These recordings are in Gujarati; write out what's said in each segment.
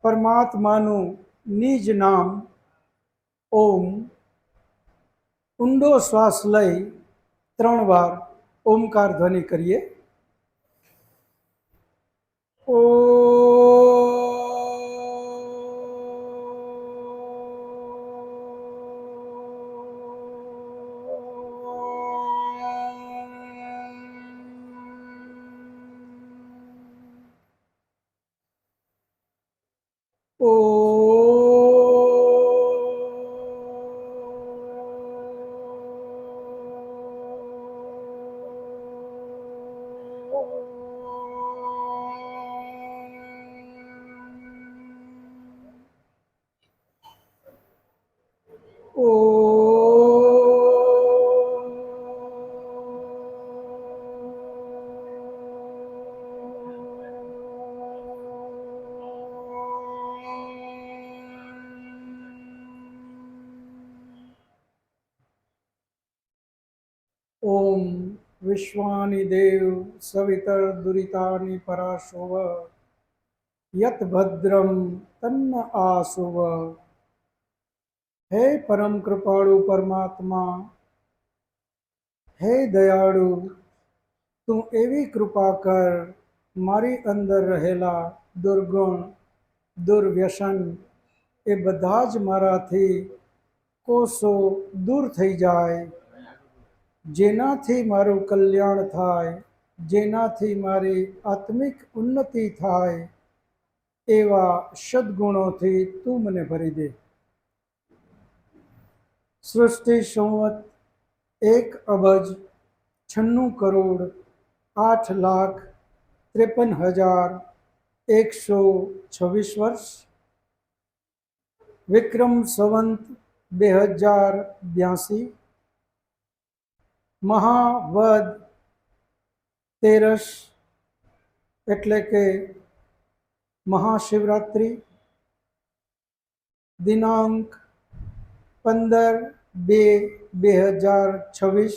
પરમાત્માનું નિજ નામ ઓમ ઊંડો શ્વાસ લઈ 3 વાર ઓમકાર ધ્વનિ કરીએ. ओम विश्वानि देव सवितर दुरितानि पराशोव यत भद्रम तन्न आसुव. हे परम कृपाळु परमात्मा, हे दयाळु, तू एवी कृपा कर मारी अंदर रहेला दुर्गुण दुर्व्यसन ए बधा ज माराथी कोसो दूर थई जाए, जेनाथी मारू कल्याण थाय, जेनाथी मारी आत्मिक उन्नति थाय एवा सद्गुणोथी तू मने भरी दे. सृष्टि संवत 1,96,53,126 वर्ष, विक्रम संवत 2082, महावद तेरस एटले के महाशिवरात्रि, दिनांक 15/2/2026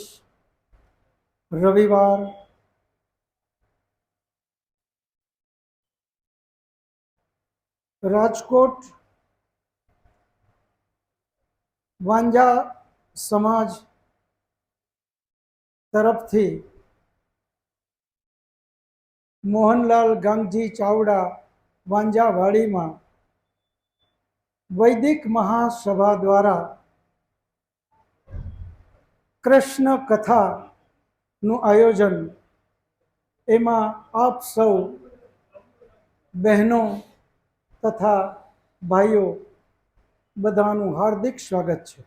रविवार. राजकोट वांजा समाज तरफथी मोहनलाल गांगजी चावड़ा वांजावाड़ी में वैदिक महासभा द्वारा कृष्ण कथा नु आयोजन, एमा आप सौ बहनों तथा भाईओ बधानु हार्दिक स्वागत है.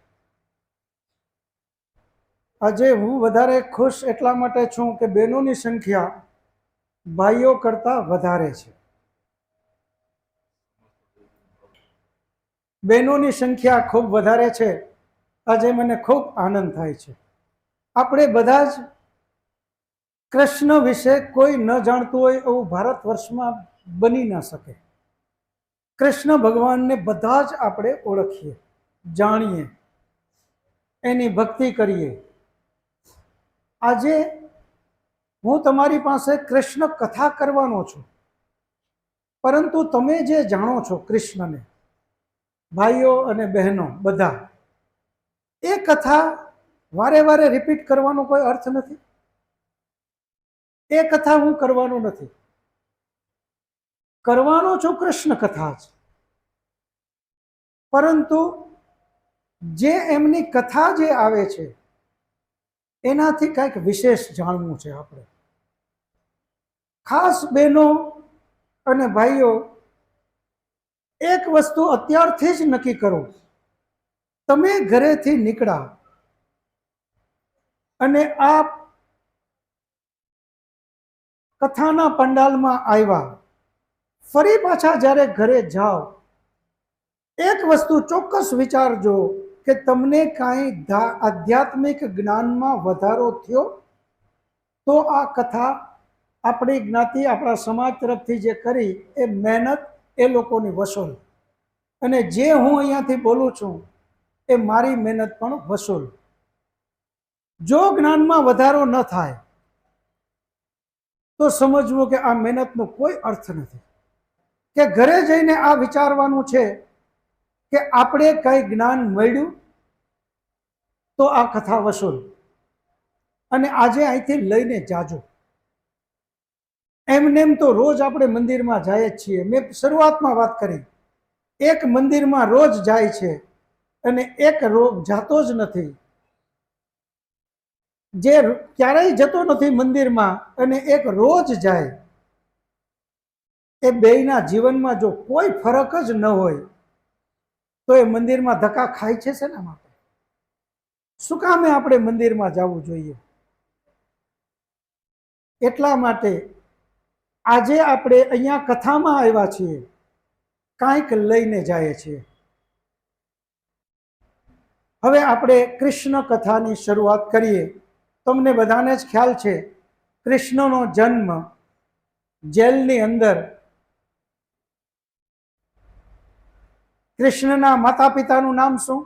આજે હું વધારે खुश એટલા માટે છું કે બહેનોની સંખ્યા ભાઈઓ કરતા વધારે છે. બહેનોની સંખ્યા ખૂબ વધારે છે. આજે મને ખૂબ આનંદ થાય છે. આપણે બધા જ કૃષ્ણ વિશે કોઈ ન જાણતું હોય એવું ભારત વર્ષમાં બની ન શકે. કૃષ્ણ ભગવાનને બધા જ આપણે ઓળખીએ, જાણીએ, એની ભક્તિ કરીએ. આજે હું તમારી પાસે કૃષ્ણ કથા કરવાનો છું, પરંતુ તમે જે જાણો છો કૃષ્ણને, ભાઈઓ અને બહેનો બધા, એ કથા વારે વારે રિપીટ કરવાનો કોઈ અર્થ નથી. એ કથા હું કરવાનો નથી. કરવાનો છું કૃષ્ણ કથા જ, પરંતુ જે એમની કથા જે આવે છે એનાથી કંઈક વિશેષ જાણવું છે આપણે. ખાસ બહેનો અને ભાઈઓ, એક વસ્તુ અત્યારથી જ નક્કી કરો. તમે ઘરેથી નીકળ્યા અને આ કથાના પંડાલમાં આવ્યા, ફરી પાછા જ્યારે ઘરે જાઓ, એક વસ્તુ ચોક્કસ વિચારજો કે તમને કાંઈ આધ્યાત્મિક જ્ઞાનમાં વધારો થયો તો આ કથા આપણી જ્ઞાતિ, આપણા સમાજ તરફથી જે કરી એ મહેનત એ લોકોની વસૂલ, અને જે હું અહીંયાથી બોલું છું એ મારી મહેનત પણ વસૂલ. જો જ્ઞાનમાં વધારો ન થાય તો સમજવું કે આ મહેનતનો કોઈ અર્થ નથી. કે ઘરે જઈને આ વિચારવાનું છે કે આપણે કંઈ જ્ઞાન મળ્યું તો આ કથા વસૂલ, અને આજે અહીંથી લઈને જાજો. એમનેમ તો રોજ આપણે મંદિરમાં જઈએ જ છીએ. મેં શરૂઆતમાં વાત કરી, એક મંદિરમાં રોજ જાય છે અને એક રોજ જાતો જ નથી. જે ક્યારેય જતો નથી મંદિરમાં અને એક રોજ જાય, એ બેયના જીવનમાં જો કોઈ ફરક જ ન હોય તો એ મંદિરમાં ધક્કા ખાય છે શેના માટે? શું કામે આપણે મંદિરમાં જવું જોઈએ? એટલા માટે આજે આપણે અહીંયા કથામાં આવ્યા છીએ, કાંઈક લઈને જાય છીએ. હવે આપણે કૃષ્ણ કથાની શરૂઆત કરીએ. તમને બધાને જ ખ્યાલ છે, કૃષ્ણનો જન્મ જેલની અંદર, કૃષ્ણના માતા પિતાનું નામ શું?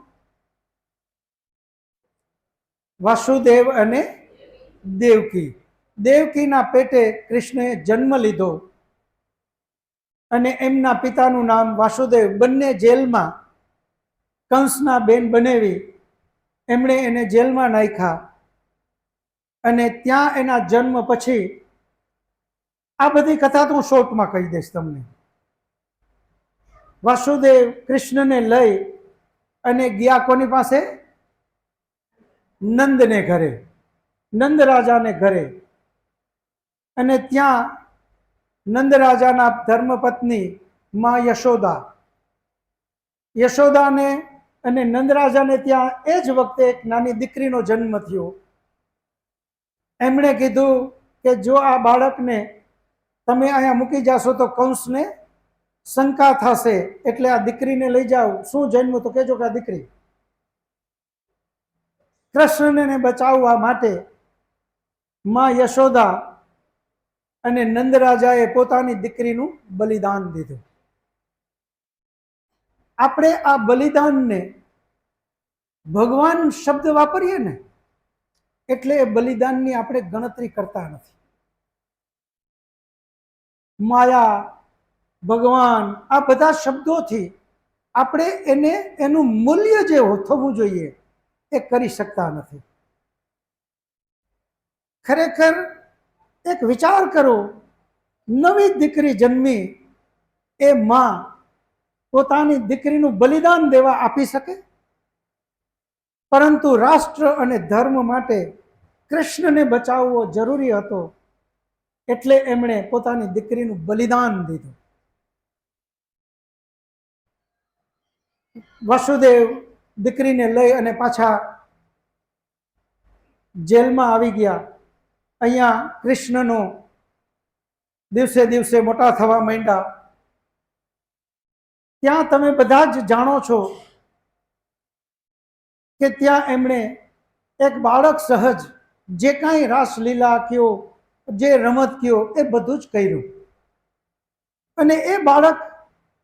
વાસુદેવ અને દેવકી. દેવકીના પેટે કૃષ્ણએ જન્મ લીધો અને એમના પિતાનું નામ વાસુદેવ. બંને જેલમાં કંસના બેન બનેવી એમણે એને જેલમાં નાખ્યા અને ત્યાં એના જન્મ પછી, આ બધી કથા તો હું શોર્ટમાં કહી દઈશ તમને. વાસુદેવ કૃષ્ણને લઈ અને ગયા કોની પાસે? નંદને ઘરે, નંદ રાજાને ઘરે. અને ત્યાં નંદ રાજાના ધર્મપત્ની માં યશોદાને અને નંદ રાજાને ત્યાં એ જ વખતે એક નાની દીકરીનો જન્મ થયો. એમણે કીધું કે જો આ બાળકને તમે અહીંયા મૂકી જાશો તો કંસને શંકા થશે, એટલે આ દીકરીને લઈ જાઓ. શું જન્મ? તો કહેજો કે આ દીકરી. કૃષ્ણને બચાવવા માટે માં યશોદા અને નંદ રાજાએ પોતાની દીકરીનું બલિદાન દીધું. આપણે આ બલિદાનને ભગવાન શબ્દ વાપરીએ ને એટલે એ બલિદાનની આપણે ગણતરી કરતા નથી. માયા, ભગવાન, આ બધા શબ્દોથી આપણે એનું મૂલ્ય જે થવું જોઈએ એ કરી શકતા નથી. ખરેખર એક વિચાર કરો, નવી દીકરી જન્મી, એ માં પોતાની દીકરીનું બલિદાન દેવા આપી શકે? પરંતુ રાષ્ટ્ર અને ધર્મ માટે કૃષ્ણને બચાવવો જરૂરી હતો, એટલે એમણે પોતાની દીકરીનું બલિદાન દીધું. વાસુદેવ દીકરીને લઈ અને પાછા જેલમાં આવી ગયા. અહીંયા કૃષ્ણનો દિવસે દિવસે મોટા થવા માંડ્યા. ત્યાં તમે બધા જ જાણો છો કે ત્યાં એમણે એક બાળક સહજ જે કાંઈ રાસલીલા કયો, જે રમત કયો, એ બધું જ કર્યું. અને એ બાળક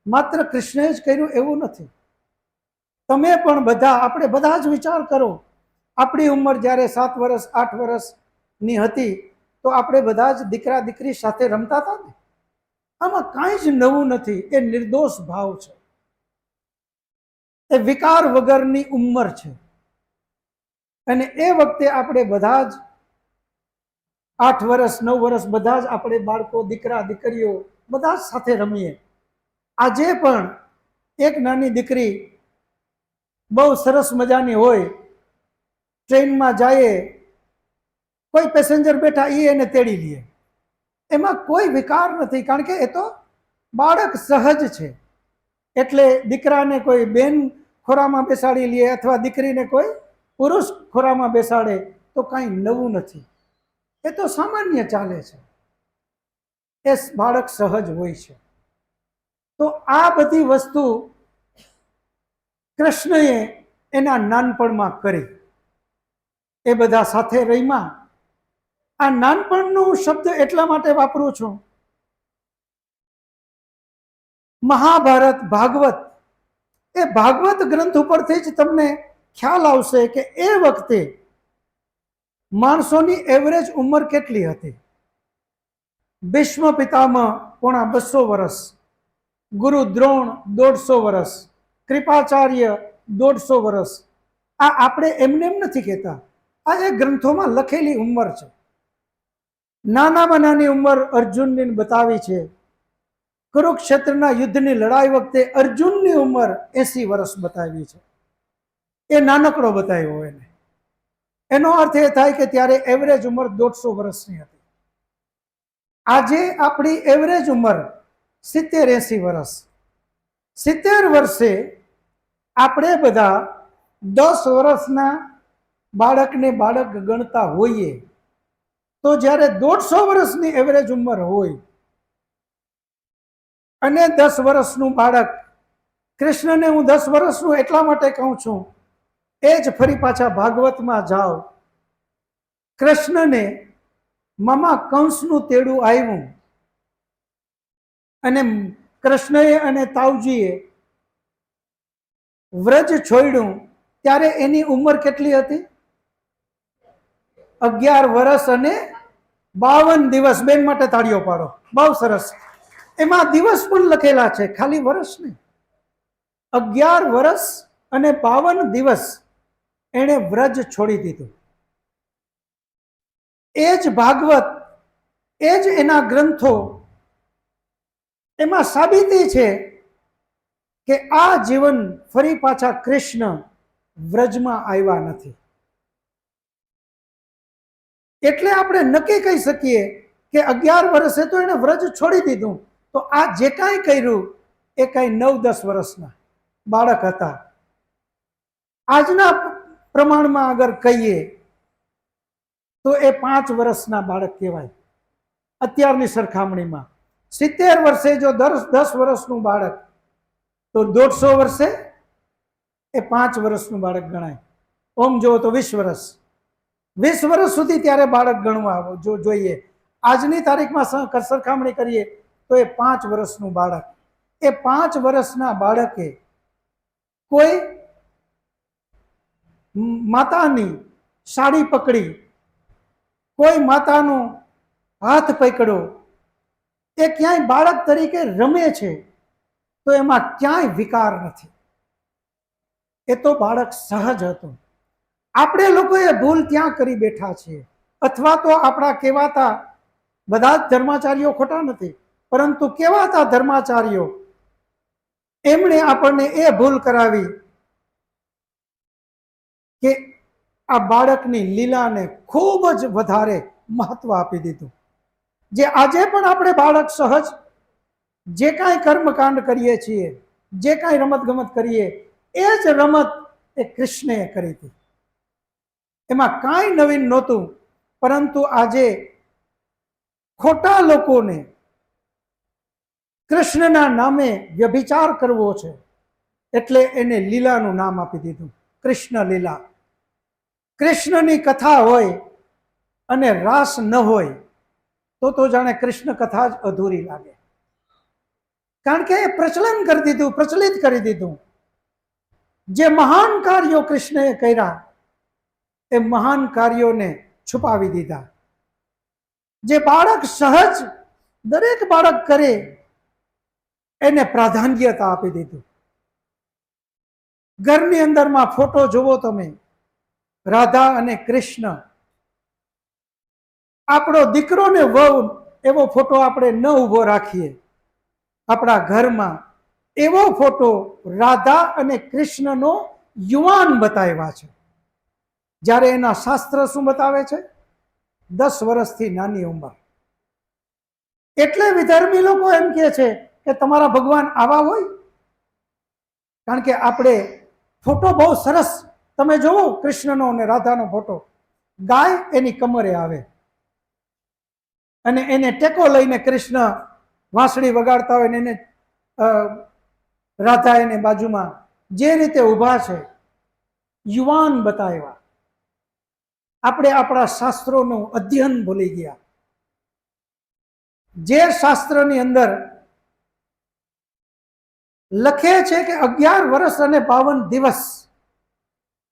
માત્ર કૃષ્ણએ જ કર્યું એવું નથી. તમે પણ બધા, આપણે બધા જ વિચાર કરો, આપણી ઉંમર જ્યારે 7 વર્ષ 8 વર્ષની હતી તો આપણે બધા જ દીકરા દીકરી સાથે રમતા હતા ને. આમાં કાંઈ જ નવું નથી. એ નિર્દોષ ભાવ છે, એ વિકાર વગરની ઉંમર છે. અને એ વખતે આપણે બધા જ 8 વર્ષ 9 વર્ષ બધા જ આપણે બાળકો, દીકરા દીકરીઓ બધા જ સાથે રમીએ. આજે પણ એક નાની દીકરી બહુ સરસ મજાની હોય, ટ્રેનમાં જાય, કોઈ પેસેન્જર બેઠા એ એને તેડી લે, એમાં કોઈ વિકાર નથી, કારણ કે એ તો બાળક સહજ છે. એટલે દીકરાને કોઈ બેન ખોરામાં બેસાડી લે અથવા દીકરીને કોઈ પુરુષ ખોરામાં બેસાડે તો કાંઈ નવું નથી. એ તો સામાન્ય ચાલે છે. એ બાળક સહજ હોય છે. તો આ બધી વસ્તુ કૃષ્ણએ એના નાનપણમાં કરી. એ બધા સાથે રહીમાં. આ નાનપણનું શબ્દ એટલા માટે વાપરું છું, મહાભારત, ભાગવત, એ ભાગવત ગ્રંથ ઉપરથી જ તમને ખ્યાલ આવશે કે એ વખતે માણસોની એવરેજ ઉંમર કેટલી હતી. ભીષ્મ પિતામહ પોણા 200 વર્ષ, ગુરુ દ્રોણ 150 વર્ષ, કૃપાચાર્ય 150 વર્ષ. આ આપણે એમને એમ નથી કહેતા, આ એ ગ્રંથોમાં લખેલી ઉંમર છે. નાનામાં નાની ઉંમર અર્જુનની બતાવી છે. કુરુક્ષેત્રના યુદ્ધની લડાઈ વખતે અર્જુનની ઉંમર 80 વર્ષ બતાવી છે. એ નાનકડો બતાવ્યો એને. એનો અર્થ એ થાય કે ત્યારે એવરેજ ઉંમર 150 વર્ષની હતી. આજે આપણી એવરેજ ઉંમર 70-80 વર્ષ. 70 વર્ષે આપણે બધા 10 વર્ષના બાળકને બાળક ગણતા હોઈએ, તો જ્યારે 150 વર્ષની એવરેજ ઉંમર હોય અને 10 વર્ષનું બાળક, કૃષ્ણને હું 10 વર્ષનું એટલા માટે કહું છું, એ જ ફરી પાછા ભાગવતમાં જાઓ. કૃષ્ણને મામા કંસનું તેડું આવ્યું અને કૃષ્ણએ અને તાવજીએ વ્રજ છોડ્યું, ત્યારે એની ઉંમર કેટલી હતી? 11 વર્ષ અને 52 દિવસ. બેન માટે તાળીઓ પાડો, બહુ સરસ. એમાં દિવસ પણ લખેલા છે, ખાલી વર્ષ નહીં. 11 વર્ષ અને 52 દિવસ એણે વ્રજ છોડી દીધું. એ જ ભાગવત, એ જ એના ગ્રંથો, એમાં સાબિતી છે કે આ જીવન ફરી પાછા કૃષ્ણ વ્રજમાં આવ્યા નથી. એટલે આપણે નક્કી કહી શકીએ કે 11 વર્ષે તો એને વ્રજ છોડી દીધું. તો આ જે કાંઈ કર્યું એ કાંઈ 9-10 વર્ષના બાળક હતા. આજના પ્રમાણમાં અગર કહીએ તો એ 5 વર્ષના બાળક કહેવાય અત્યારની સરખામણીમાં. 70 વર્ષે જો 10 વર્ષનું બાળક, તો 150 વર્ષે એ 5 વર્ષનું બાળક ગણાય. ઓમ જુઓ તો 20 વર્ષ. 20 વર્ષ સુધી ત્યારે બાળક ગણવા જોઈએ. આજની તારીખમાં સરખામણી કરીએ તો એ 5 વર્ષનું બાળક. એ 5 વર્ષના બાળકે કોઈ માતાની સાડી પકડી, કોઈ માતાનો હાથ પકડ્યો, એ ક્યાંય બાળક તરીકે રમે છે, તો એમાં ક્યાંય વિકાર નથી. એ તો બાળક સહજ હતું. આપણે લોકોએ ભૂલ ત્યાં કરી બેઠા છીએ, અથવા તો આપણા કહેવાતા બધા જ ધર્માચાર્યો ખોટા નથી, પરંતુ કહેવાતા ધર્માચાર્યો એમણે આપણને એ ભૂલ કરાવી કે આ બાળકની લીલાને ખૂબ જ વધારે મહત્વ આપી દીધું. જે આજે પણ આપણે બાળક સહજ જે કાંઈ કર્મકાંડ કરીએ છીએ, જે કાંઈ રમતગમત કરીએ, એ જ રમત એ કૃષ્ણએ કરી હતી. એમાં કાંઈ નવીન નહોતું. પરંતુ આજે ખોટા લોકોને કૃષ્ણના નામે વ્યભિચાર કરવો છે, એટલે એને લીલાનું નામ આપી દીધું, કૃષ્ણ લીલા. કૃષ્ણની કથા હોય અને રાસ ન હોય તો જાણે કૃષ્ણ કથા જ અધૂરી લાગે. કારણ કે એ પ્રચલન કરી દીધું, પ્રચલિત કરી દીધું. જે મહાન કાર્યો કૃષ્ણએ કર્યા, એ મહાન કાર્યોને છુપાવી દીધા. જે બાળક સહજ દરેક બાળક કરે એને પ્રાધાન્યતા આપી દીધું. ઘરની અંદરમાં ફોટો જુઓ તમે, રાધા અને કૃષ્ણ. આપણો દીકરો ને વહુ એવો ફોટો આપણે ન ઊભો રાખીએ આપણા ઘરમાં. એવો ફોટો રાધા અને કૃષ્ણનો યુવાન બતાવ્યા છે. જ્યારે એના શાસ્ત્ર શું બતાવે છે? 10 વર્ષથી નાની ઉંમર. એટલે વિધર્મી લોકો એમ કહે છે કે તમારા ભગવાન આવા હોય. કારણ કે આપણે ફોટો બહુ સરસ, તમે જોવો કૃષ્ણનો અને રાધાનો ફોટો, ગાય એની કમરે આવે અને એને ટેકો લઈને કૃષ્ણ વાંસળી વગાડતા હોય ને એને રાધા એને બાજુમાં જે રીતે ઊભા છે, યુવાન બતાવ્યા. આપણે આપણા શાસ્ત્રોનું અધ્યયન ભૂલી ગયા. જે શાસ્ત્રની અંદર લખે છે કે 11 વર્ષ અને 52 દિવસ,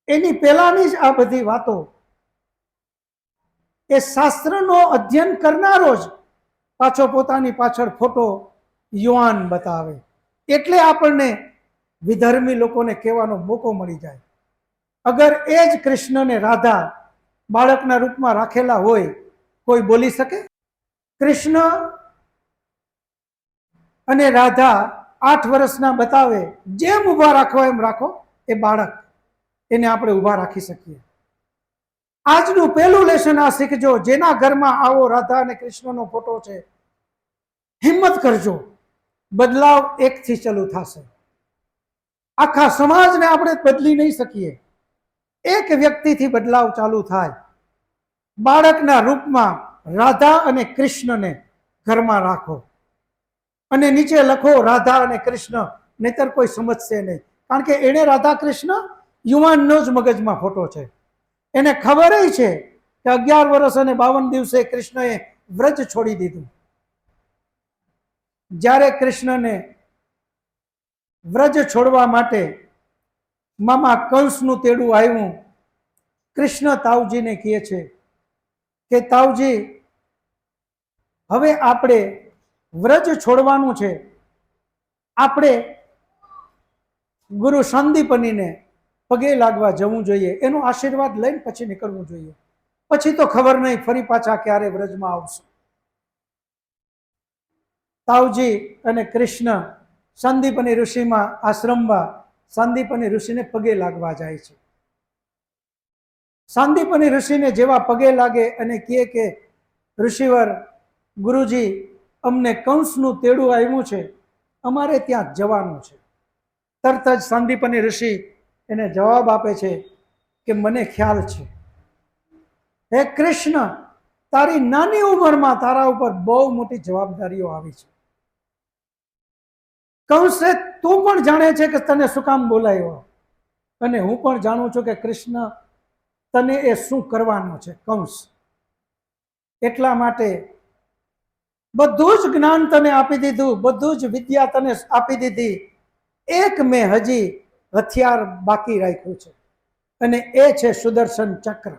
એની પહેલાની જ આ બધી વાતો એ શાસ્ત્રનો અધ્યયન કરનારો જ પાછો પોતાની પાછળ ફોટો યુવાન બતાવે. એટલે આપણને વિધર્મી લોકોને કહેવાનો મોકો મળી જાય. અગર એ જ કૃષ્ણને રાધા બાળકના રૂપમાં રાખેલા હોય, કોઈ બોલી શકે? કૃષ્ણ અને રાધા 8 વર્ષના બતાવે, જેમ ઊભા રાખો એમ રાખો, એ બાળક, એને આપણે ઊભા રાખી શકીએ. આજનું પહેલું લેસન આ શીખજો. જેના ઘરમાં આવો રાધા અને કૃષ્ણનો ફોટો છે, હિંમત કરજો, બદલાવ એકથી ચાલુ થશે. આખા સમાજને આપણે બદલી નહીં શકીએ, એક વ્યક્તિથી બદલાવ ચાલુ થાય. બાળકના રૂપમાં રાધા અને કૃષ્ણને ઘરમાં રાખો અને નીચે લખો રાધા અને કૃષ્ણ, નહીતર કોઈ સમજશે નહીં. કારણ કે એને રાધા કૃષ્ણ યુવાનનો જ મગજમાં ફોટો છે. એને ખબર છે કે 11 વર્ષ અને 52 દિવસે કૃષ્ણએ વ્રજ છોડી દીધું. જ્યારે કૃષ્ણને વ્રજ છોડવા માટે મામા કંસનું તેડું આવ્યું, કૃષ્ણ તાવજીને કહે છે કે તાવજી, હવે આપણે વ્રજ છોડવાનું છે, આપણે ગુરુ સંદીપનીને પગે લાગવા જવું જોઈએ, એનો આશીર્વાદ લઈને પછી નીકળવું જોઈએ. પછી તો ખબર નહીં ફરી પાછા ક્યારે વ્રજમાં આવશે. તાવજી અને કૃષ્ણ સંદીપની ઋષિમાં આશ્રમમાં સંદીપની ઋષિને પગે લાગવા જાય છે. સંદીપની ઋષિને જેવા પગે લાગે અને કહે કે ઋષિવર, ગુરુજી, અમને કંસનું તેડું આવ્યું છે, અમારે ત્યાં જવાનું છે. તરત જ સંદીપની ઋષિ એને જવાબ આપે છે કે મને ખ્યાલ છે, હે કૃષ્ણ, તારી નાની ઉંમરમાં તારા ઉપર બહુ મોટી જવાબદારીઓ આવી છે. કંસે તું પણ જાણે છે કે તને શું કામ બોલાયો, અને હું પણ જાણું છું કે કૃષ્ણ તને એ શું કરવાનો છે, કંસ. એટલા માટે બધું જ જ્ઞાન તને આપી દીધું, બધું જ વિદ્યા તને આપી દીધી. એક મેં હજી હથિયાર બાકી રાખ્યું છે, અને એ છે સુદર્શન ચક્ર.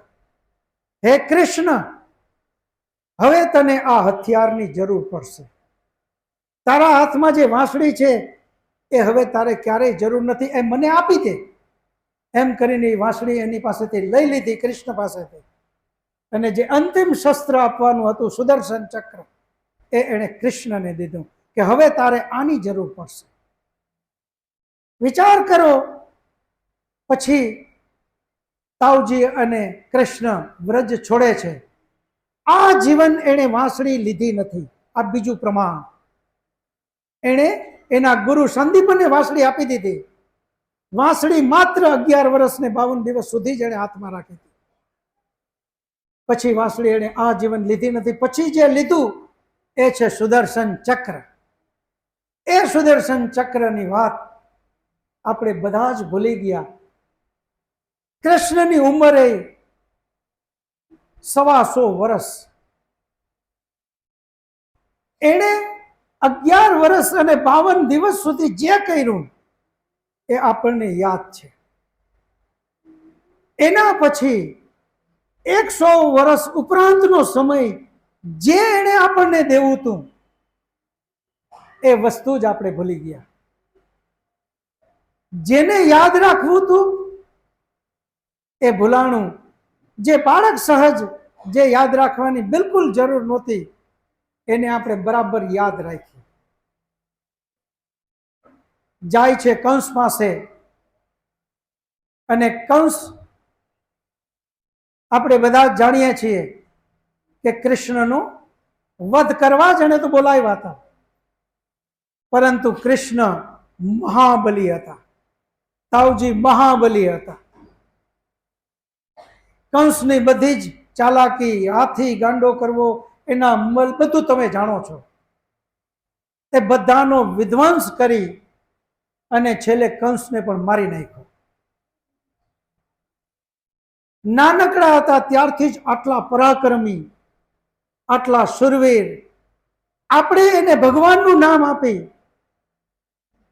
હે કૃષ્ણ, હવે તને આ હથિયારની જરૂર પડશે. તારા હાથમાં જે વાંસળી છે એ હવે તારે ક્યારેય જરૂર નથી, એ મને આપી દે. એમ કરીને વાંસળી એની પાસેથી લઈ લીધી, કૃષ્ણ પાસેથી. અને જે અંતિમ શસ્ત્ર આપવાનું હતું સુદર્શન ચક્ર, એ એણે કૃષ્ણને દીધું કે હવે તારે આની જરૂર પડશે. વિચાર કરો, પછી તાવજી અને કૃષ્ણ વ્રજ છોડે છે. આ જીવન એણે વાંસળી લીધી નથી. આ બીજું પ્રમાણ. એણે એના ગુરુ સંદીપને વાંસળી આપી દીધી. વાંસળી માત્ર 11 વર્ષ ને 52 દિવસ સુધી જ એણે હાથમાં રાખી હતી. પછી વાંસળી એણે આ જીવન લીધી નથી. પછી જે લીધું એ છે સુદર્શન ચક્ર. એ સુદર્શન ચક્રની વાત આપણે બધા જ ભૂલી ગયા. કૃષ્ણની ઉંમરે 125 વર્ષ. એણે 11 વર્ષ અને 52 દિવસ સુધી જે કર્યું એ આપણને યાદ છે. એના પછી 100 વર્ષ ઉપરાંતનો સમય જે એણે આપણને દેવું હતું એ વસ્તુ જ આપણે ભૂલી ગયા. જેને યાદ રાખવું હતું એ ભૂલાણું. જે બાળક સહજ, જે યાદ રાખવાની બિલકુલ જરૂર નહોતી, એને આપણે બરાબર યાદ રાખી. જાય છે કંસ પાસે, અને કંસ આપણે બધા જાણીએ છીએ કે કૃષ્ણનો વધ કરવા જ એને તો બોલાવ્યા હતા. પરંતુ કૃષ્ણ મહાબલી હતા, તાવજી મહાબલી હતા. કંસની બધી જ ચાલાકી, હાથી ગાંડો કરવો, એના બધું તમે જાણો છો. એ બધાનો વિધ્વંસ કરી અને છેલ્લે કંસને પણ મારી નાખ્યો. નાનકડા હતા ત્યારથી જ આટલા પરાક્રમી, આટલા શુરવીર. આપણે એને ભગવાનનું નામ આપી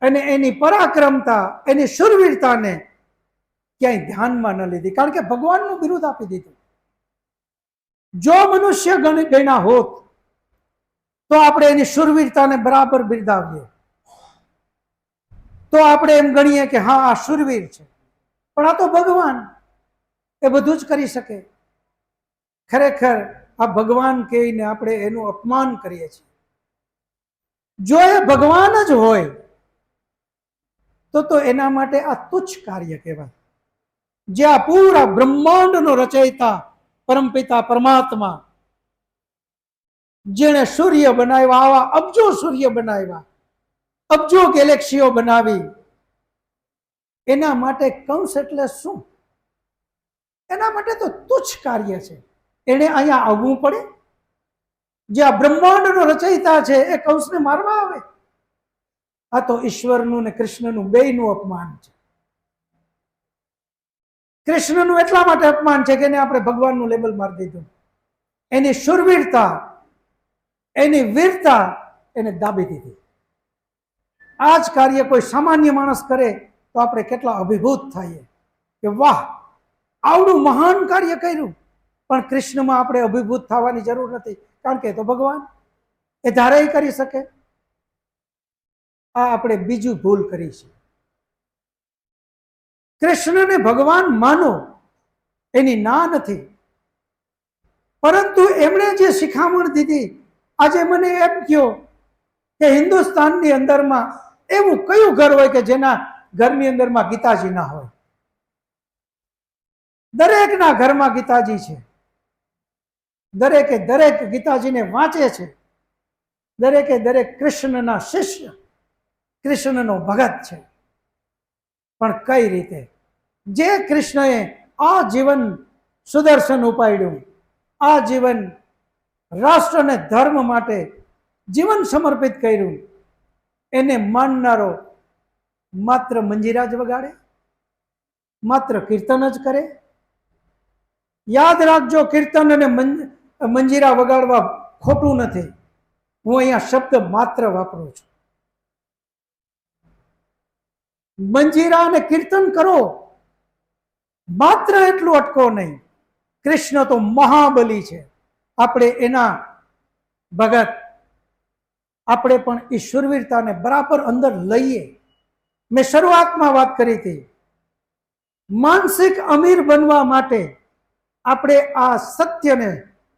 અને એની પરાક્રમતા, એની શુરવીરતાને ક્યાંય ધ્યાનમાં ન લીધી, કારણ કે ભગવાનનું બિરુદ આપી દીધું. જો મનુષ્ય ગણ્યા હોત તો આપણે એની શુરવીરતાને બરાબર બિરદાવીએ. તો આપણે એમ ગણીએ કે હા આ શૂરવીર છે, પણ આ તો ભગવાન, એ બધું જ કરી શકે. ખરેખર આ ભગવાન કહીને આપણે એનું અપમાન કરીએ છીએ. જો એ ભગવાન જ હોય તો એના માટે આ તુચ્છ કાર્ય કહેવાય. જે આ પૂરા બ્રહ્માંડનો રચયિતા પરમપિતા પરમાત્મા, જેણે સૂર્ય બનાવ્યા, આવા અબજો સૂર્ય બનાવ્યા, અબજો ગેલેક્સીઓ બનાવી, એના માટે કંસ એટલે શું? એના માટે તો તુચ્છ કાર્ય છે. એને અહીંયા આવવું પડે? જે આ બ્રહ્માંડનો રચયિતા છે એ કંસને મારવા આવે? આ તો ઈશ્વરનું ને કૃષ્ણનું બેયનું અપમાન છે. કૃષ્ણનું એટલા માટે અપમાન છે કે એને આપણે ભગવાનનું લેબલ મારી દીધું. એની શૂરવીરતા, એની વીરતા એને દાબી દીધી. આ જ કાર્ય કોઈ સામાન્ય માણસ કરે તો આપણે કેટલા અભિભૂત થઈએ કે વાહ, આવડું મહાન કાર્ય કર્યું. પણ કૃષ્ણમાં આપણે અભિભૂત થવાની જરૂર નથી, કારણ કે એ તો ભગવાન, એ ધારે કરી શકે. આ આપણે બીજું ભૂલ કરી છે. કૃષ્ણને ભગવાન માનો, એની ના નથી, પરંતુ એમણે જે શિખામણ દીધી, આજે મને એમ કહ્યો કે હિન્દુસ્તાનની અંદરમાં એવું કયું ઘર હોય કે જેના ઘરની અંદરમાં ગીતાજી ના હોય? દરેકના ઘરમાં ગીતાજી છે. દરેકે દરેક ગીતાજીને વાંચે છે. દરેકે દરેક કૃષ્ણના શિષ્ય, કૃષ્ણનો ભગત છે. પણ કઈ રીતે? જે કૃષ્ણએ આ જીવન સુદર્શન ઉપાડ્યું, આ જીવન રાષ્ટ્ર અને ધર્મ માટે જીવન સમર્પિત કર્યું, એને માનનારો માત્ર મંજીરા જ વગાડે, માત્ર કીર્તન જ કરે? યાદ રાખજો, કીર્તન અને મંજીરા વગાડવા ખોટું નથી. હું અહીંયા શબ્દ માત્ર વાપરું છું. મંજીરા અને કીર્તન કરો, માત્ર એટલું અટકો નહીં. કૃષ્ણ તો મહાબલી છે, આપણે એના ભગત. આપણે પણ એ શૂરવીરતાને બરાબર અંદર લઈએ. મેં શરૂઆતમાં વાત કરી હતી, માનસિક અમીર બનવા માટે આપણે આ સત્યને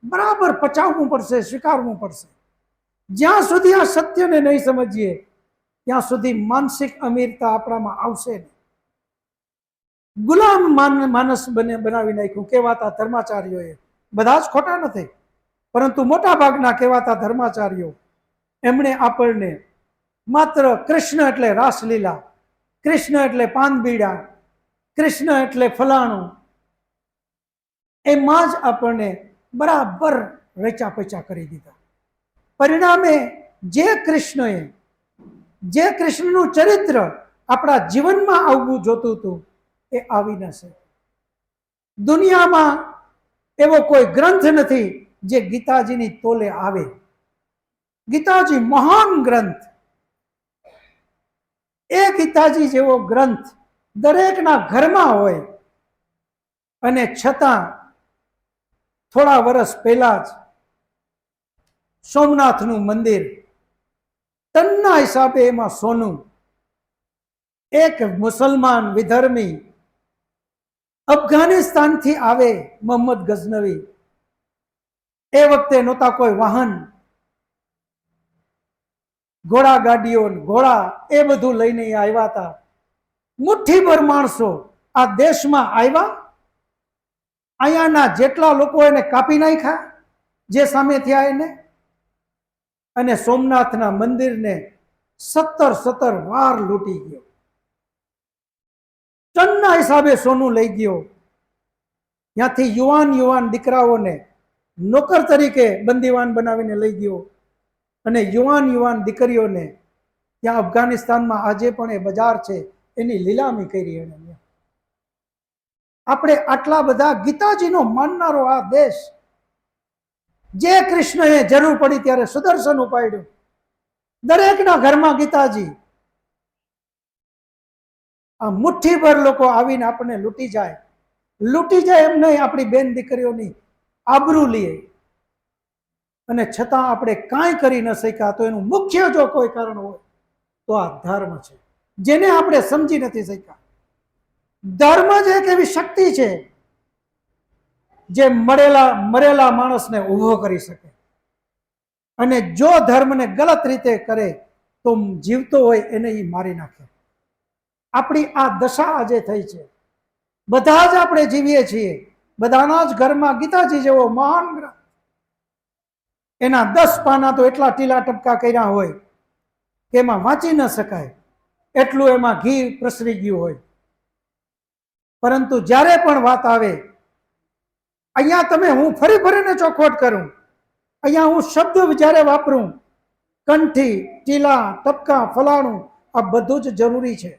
બરાબર પચાવવું પડશે, સ્વીકારવું પડશે. જ્યાં સુધી આ સત્યને નહીં સમજીએ ત્યાં સુધી માનસિક અમીરતા આપણામાં આવશે નહીં. ગુલામ માનસ બનાવી નાખ્યું કહેવાતા ધર્માચાર્યોએ. બધા જ ખોટા નથી, પરંતુ મોટા ભાગના કહેવાતા ધર્માચાર્યો, એમણે આપણને માત્ર કૃષ્ણ એટલે રાસલીલા, કૃષ્ણ એટલે પાનબીડા, કૃષ્ણ એટલે ફલાણું, એમાં જ આપણને બરાબર રેચા પેચા કરી દીધા. પરિણામે જે કૃષ્ણએ, જે કૃષ્ણનું ચરિત્ર આપણા જીવનમાં આવવું જોતું હતું એ આવી ન શકે. દુનિયામાં એવો કોઈ ગ્રંથ નથી જે ગીતાજીની તોલે આવે. ગીતાજી મહાન ગ્રંથ. એ ગીતાજી જેવો ગ્રંથ દરેકના ઘરમાં હોય, અને છતાં થોડા વર્ષ પહેલા જ સોમનાથનું મંદિર, ટનના હિસાબે એમાં સોનું, એક મુસલમાન વિધર્મી અફઘાનિસ્તાનથી આવે મોહમ્મદ ગઝનવી, એ વખતે નહોતા કોઈ વાહન, ઘોડા ગાડીઓ, ઘોડા એ બધું લઈને આવ્યા હતા. મુઠ્ઠીભર માણસો આ દેશમાં આવ્યા. અહીંયાના જેટલા લોકો એને કાપી નાખ્યા, જે સામે થયા એને, અને સોમનાથના મંદિરને 17 વાર લૂંટી ગયો. ટનના હિસાબે સોનું લઈ ગયો. ત્યાંથી યુવાન દીકરાઓને નોકર તરીકે બંદીવાન બનાવીને લઈ ગયો, અને યુવાન દીકરીઓને ત્યાં અફઘાનિસ્તાનમાં આજે પણ એ બજાર છે એની લીલામી કરી એને. આપણે આટલા બધા ગીતાજીનો માનનારો આ દેશ, જે કૃષ્ણએ જરૂર પડી ત્યારે સુદર્શન ઉપાડ્યું, દરેકના ઘરમાં ગીતાજી, આ મુઠ્ઠીભર લોકો આવીને આપણને લૂંટી જાય એમ નહીં, આપણી બેન દીકરીઓની આબરૂ લઈએ, અને છતાં આપણે કાંઈ કરી ન શક્યા. તો એનું મુખ્ય જો કોઈ કારણ હોય તો આ ધર્મ છે. જેને આપણે સમજી નથી શક્યા. ધર્મ જ એક એવી શક્તિ છે જે મરેલા માણસને ઊભો કરી શકે. અને જો ધર્મને ગલત રીતે કરે તો જીવતો હોય એને એ મારી નાખે. આપણી આ દશા આજે થઈ છે. બધા જ આપણે જીવીએ છીએ, બધાના જ ઘરમાં ગીતાજી જેવો મહાન ગ્રંથ, એના 10 પાના તો એટલા ટીલા ટપકા કર્યા હોય કે એમાં વાંચી ન શકાય, એટલું એમાં ઘી પ્રસરી ગયું હોય. પરંતુ જ્યારે પણ વાત આવે, અહીંયા તમે હું ફરી ફરીને ચોખવટ કરું, અહીંયા હું શબ્દ જ્યારે વાપરું, કંઠી, ટીલા, ટપકા, ફલાણું, આ બધું જ જરૂરી છે.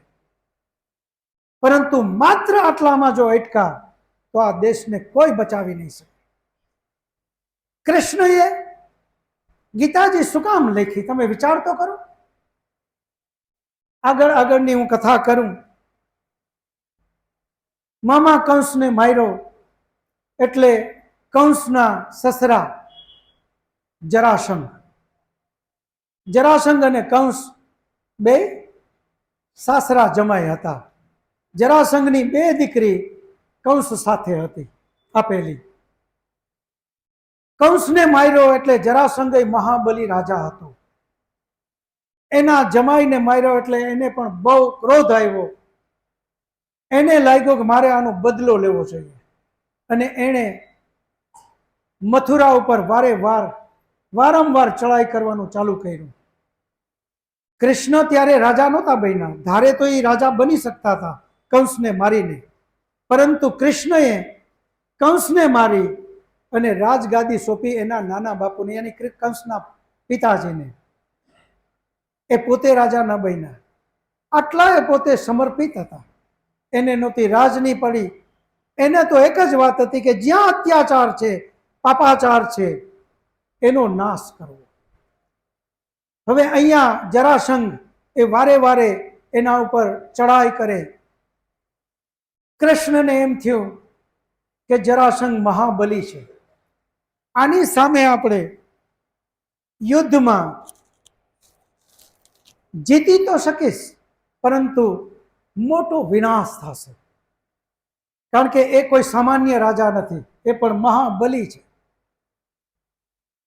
પરંતુ માત્ર આટલામાં જો અટકા તો આ દેશને કોઈ બચાવી નહીં શકે. કૃષ્ણએ ગીતાજી શું કામ લખી, તમે વિચાર તો કરો. આગળની હું કથા કરું. મામા કંસને માર્યો એટલે કંસના સસરા જરાસંઘ અને કંસ બે સાસરા જમાઈ હતા. જરાસંઘની 2 દીકરી કંસ સાથે હતી આપેલી. કંસને માર્યો એટલે જરાસંઘ મહાબલી રાજા હતો. એના જમાઈને માર્યો એટલે એને પણ બહુ ક્રોધ આવ્યો. એને લાગ્યો કે મારે આનો બદલો લેવો જોઈએ, અને એણે મથુરા ઉપર વારંવાર ચડાઈ કરવાનું ચાલુ કર્યું. કૃષ્ણ ત્યારે રાજા નહોતા બન્યા, ધારે તો એ રાજા બની શકતા હતા કંસને મારીને, પરંતુ કૃષ્ણએ કંસને મારી અને રાજગાદી સોંપી એના નાના બાપુને, યાની કંસના પિતાજીને. એ પોતે રાજા ન બન્યા, આટલા એ પોતે સમર્પિત હતા. એને નહોતી રાજની પડી. એને તો એક જ વાત હતી કે જ્યાં અત્યાચાર છે, પાપાચાર છે, એનો નાશ કરવો. હવે અહીંયા જરાસંઘ એ વારે એના ઉપર ચડાઈ કરે. કૃષ્ણને એમ થયું કે જરાસંઘ મહાબલી છે, આની સામે આપણે યુદ્ધમાં જીતી તો શકીશ, પરંતુ મોટો વિનાશ થશે. કારણ કે એ કોઈ સામાન્ય રાજા નથી, એ પણ મહાબલી છે.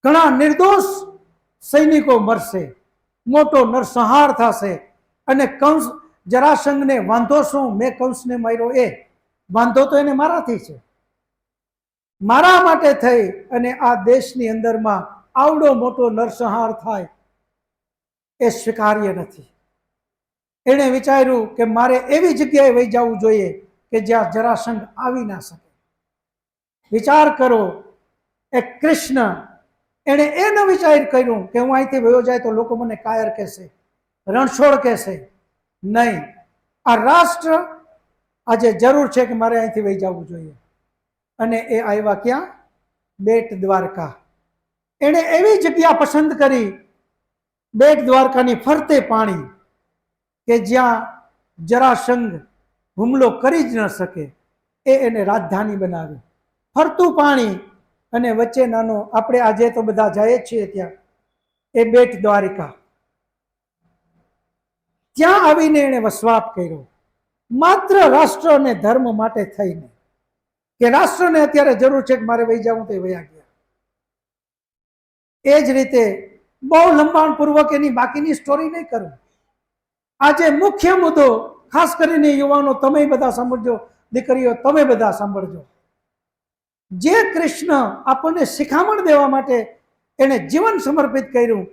ઘણા નિર્દોષ સૈનિકો મરશે, મોટો નરસંહાર થશે. અને કંસ જરાસંઘને વાંધો શું, મેં કંસને માર્યો એ વાંધો તો એને મારાથી છે. મારા માટે થઈ અને આ દેશની અંદરમાં આવડો મોટો નરસંહાર થાય એ સ્વીકાર્ય નથી. એણે વિચાર્યું કે મારે એવી જગ્યાએ વહી જવું જોઈએ કે જ્યાં જરાસંઘ આવી ના શકે. વિચાર કરો, એ કૃષ્ણ, એણે એ ન વિચાર કર્યું કે હું અહીંથી વયો જાય તો લોકો મને કાયર કહેશે, રણછોડ કહેશે. નહીં, આ રાષ્ટ્ર આજે જરૂર છે કે મારે અહીંથી વહી જવું જોઈએ. અને એ આવ્યા ક્યાં? બેટ દ્વારકા. એણે એવી જગ્યા પસંદ કરી, બેટ દ્વારકાની ફરતે પાણી, કે જ્યાં જરાસંઘ હુમલો કરી જ ન શકે. એને રાજધાની બનાવી. ફરતું પાણી અને વચ્ચે નાનો, આપણે આજે તો બધા જઈએ છીએ ત્યાં, એ બેટ દ્વારિકા. ત્યાં આવીને એને વસવાટ કર્યો, માત્ર રાષ્ટ્ર અને ધર્મ માટે થઈને, કે રાષ્ટ્રને અત્યારે જરૂર છે કે મારે વહી જવું, તો એ વયા ગયા. એ જ રીતે બહુ લંબાણપૂર્વક એની બાકીની સ્ટોરી નહીં કરું. આજે મુખ્ય મુદ્દો, ખાસ કરીને યુવાનો તમે બધા સાંભળજો, દીકરીઓ તમે બધા સાંભળજો. જે કૃષ્ણ આપણને શિખામણ દેવા માટે એને જીવન સમર્પિત કર્યું,